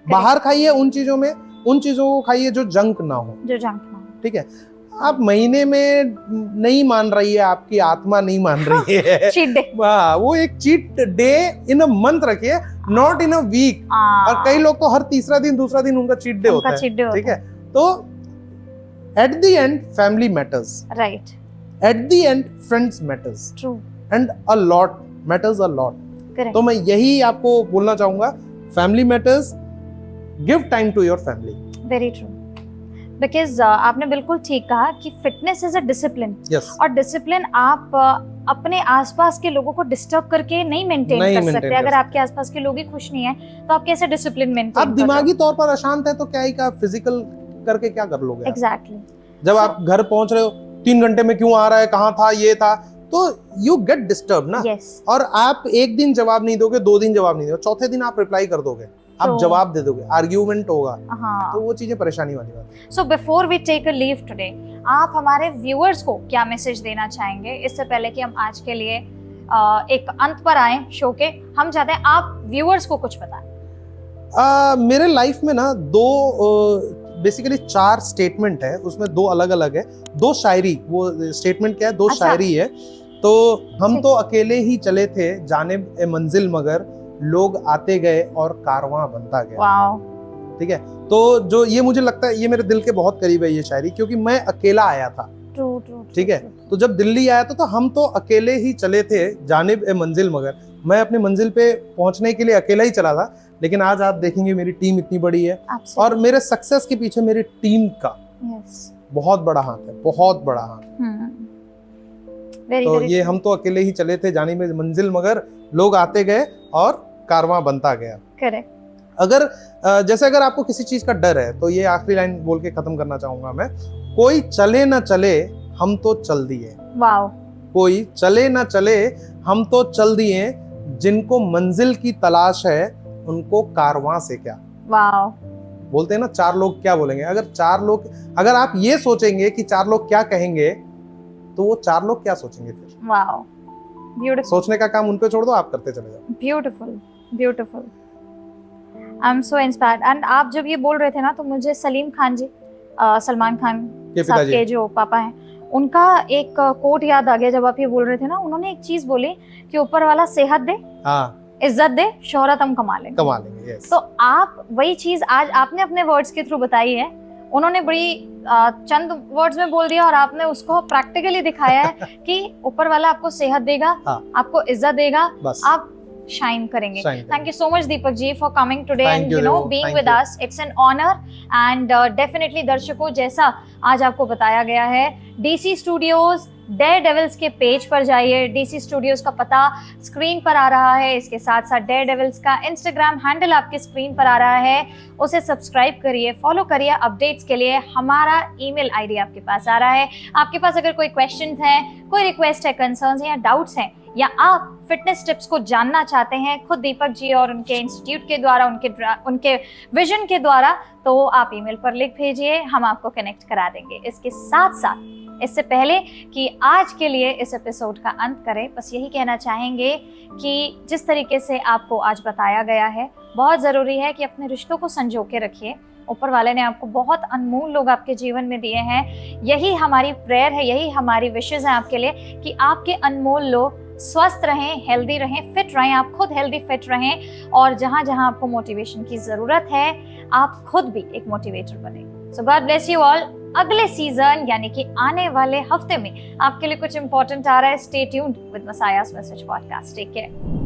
बाहर खाइए उन चीजों को खाइए जो जंक ना हो, ठीक है। आप महीने में नहीं मान रही है, आपकी आत्मा नहीं मान रही है, चीट डे, वो एक cheat day in a month रखिए, नॉट इन अ वीक। और कई लोग तो हर तीसरा दिन दूसरा दिन उनका चीट डे होता है, ठीक है। तो at the end family matters, right, at the end friends matters, true, and a lot matters, a lot. तो मैं यही आपको बोलना चाहूंगा, family matters, give time to your family. Very true, because आपने बिल्कुल ठीक कहा कि फिटनेस इज अ डिसिप्लिन। और डिसिप्लिन आप अपने आसपास के लोगों को डिस्टर्ब करके नहीं मेंटेन कर सकते। अगर आपके आसपास के लोग ही खुश नहीं है तो आप कैसे डिसिप्लिन मेंटेन? आप दिमागी तौर पर अशांत है तो क्या ही का फिजिकल करके क्या कर लोगे? एग्जैक्टली। जब आप घर पहुंच रहे हो 3 घंटे में क्यों आ रहा है, कहाँ था, ये था, तो यू गेट डिस्टर्ब ना। और आप एक दिन जवाब नहीं दोगे, 2 दिन जवाब नहीं दोगे, चौथे दिन आप रिप्लाई कर दोगे, आप जवाब दे दोगे, आर्ग्यूमेंट होगा। तो वो चीजें परेशानी वाली बात है। So before we take a leave today, आप हमारे व्यूअर्स को क्या मैसेज देना चाहेंगे, इससे पहले कि हम आज के लिए एक अंत पर आए शो के, हम चाहते हैं आप व्यूअर्स को कुछ बताएं। मेरे लाइफ में ना बेसिकली 4 स्टेटमेंट है, उसमें 2 अलग अलग है, 2 शायरी, वो स्टेटमेंट क्या है, 2 अच्छा। शायरी है। तो हम ठीक। तो अकेले ही चले थे जानिब ए मंजिल मगर लोग आते गए और कारवां बनता गया। वाओ। ठीक है, तो जो ये मुझे लगता है ये मेरे दिल के बहुत करीब है ये शायरी, क्योंकि मैं अकेला आया था। True true. ठीक है, तो जब दिल्ली आया था तो हम तो अकेले ही चले थे जानिब ए मंजिल मगर, मैं अपनी मंजिल पे पहुंचने के लिए अकेला ही चला था। लेकिन आज आप देखेंगे मेरी टीम इतनी बड़ी है और मेरे सक्सेस के पीछे मेरी टीम का बहुत बड़ा हाथ है, बहुत बड़ा हाथ। तो ये हम तो अकेले ही चले थे जानिब ए मंजिल मगर लोग आते गए और कारवां बनता गया। करेक्ट। अगर आपको किसी चीज का डर है तो ये आखिरी लाइन बोल के खत्म करना चाहूंगा मैं, कोई चले ना चले हम तो चल दिए। वाओ। कोई चले ना चले हम तो चल दिए, जिनको मंजिल की तलाश है उनको कारवां से क्या। वाओ। बोलते हैं ना 4 लोग क्या बोलेंगे, अगर आप ये सोचेंगे कि 4 लोग क्या कहेंगे तो वो 4 लोग क्या सोचेंगे फिर। Wow, beautiful. सोचने का काम उन पे छोड़ दो, आप करते चले जाओ। Beautiful beautiful. I am so inspired. And आप जब ये बोल रहे थे ना तो मुझे सलीम खान जी, सलमान खान साहब के जो पापा हैं, उनका एक कोट याद आ गया जब आप ये बोल रहे थे ना। उन्होंने एक चीज बोली कि ऊपर वाला सेहत दे, इज्जत दे, शोहरत हम कमा लेंगे। yes. तो आप वही चीज आज आपने अपने वर्ड्स के थ्रू बताई है। उन्होंने बड़ी चंद वर्ड्स में बोल दिया और आपने उसको प्रैक्टिकली दिखाया है कि ऊपर वाला आपको सेहत देगा, आपको इज्जत देगा, आप शाइन करेंगे। Thank you so much Deepak ji for coming today and being with us. It's an honor and definitely दर्शकों, जैसा आज आपको बताया गया है, DC Studios डेयर डेविल्स के पेज पर जाइए। DC Studios का पता स्क्रीन पर आ रहा है, इसके साथ साथ डेयर डेविल्स का इंस्टाग्राम हैंडल आपके स्क्रीन पर आ रहा है, उसे सब्सक्राइब करिए, फॉलो करिए अपडेट्स के लिए। हमारा ईमेल आईडी आपके पास आ रहा है। आपके पास अगर कोई क्वेश्चंस हैं, कोई रिक्वेस्ट है, कंसर्न्स हैं या डाउट्स हैं, या आप फिटनेस टिप्स को जानना चाहते हैं खुद दीपक जी और उनके इंस्टीट्यूट के द्वारा, उनके विजन के द्वारा, तो आप ईमेल पर लिख भेजिए, हम आपको कनेक्ट करा देंगे। इसके साथ साथ इससे पहले कि आज के लिए इस एपिसोड का अंत करें, बस यही कहना चाहेंगे कि जिस तरीके से आपको आज बताया गया है, बहुत ज़रूरी है कि अपने रिश्तों को संजो के रखिए। ऊपर वाले ने आपको बहुत अनमोल लोग आपके जीवन में दिए हैं। यही हमारी प्रेयर है, यही हमारी विशेष है आपके लिए कि आपके अनमोल लोग स्वस्थ रहें, हेल्दी रहें, फिट रहें, आप खुद हेल्दी फिट रहें, और जहाँ जहाँ आपको मोटिवेशन की ज़रूरत है आप खुद भी एक मोटिवेटर बने। सो गॉड ब्लेस यू ऑल। अगले सीजन यानी कि आने वाले हफ्ते में आपके लिए कुछ इंपॉर्टेंट आ रहा है। स्टे ट्यून्ड विद मसायास मैसेज पॉडकास्ट। Take care.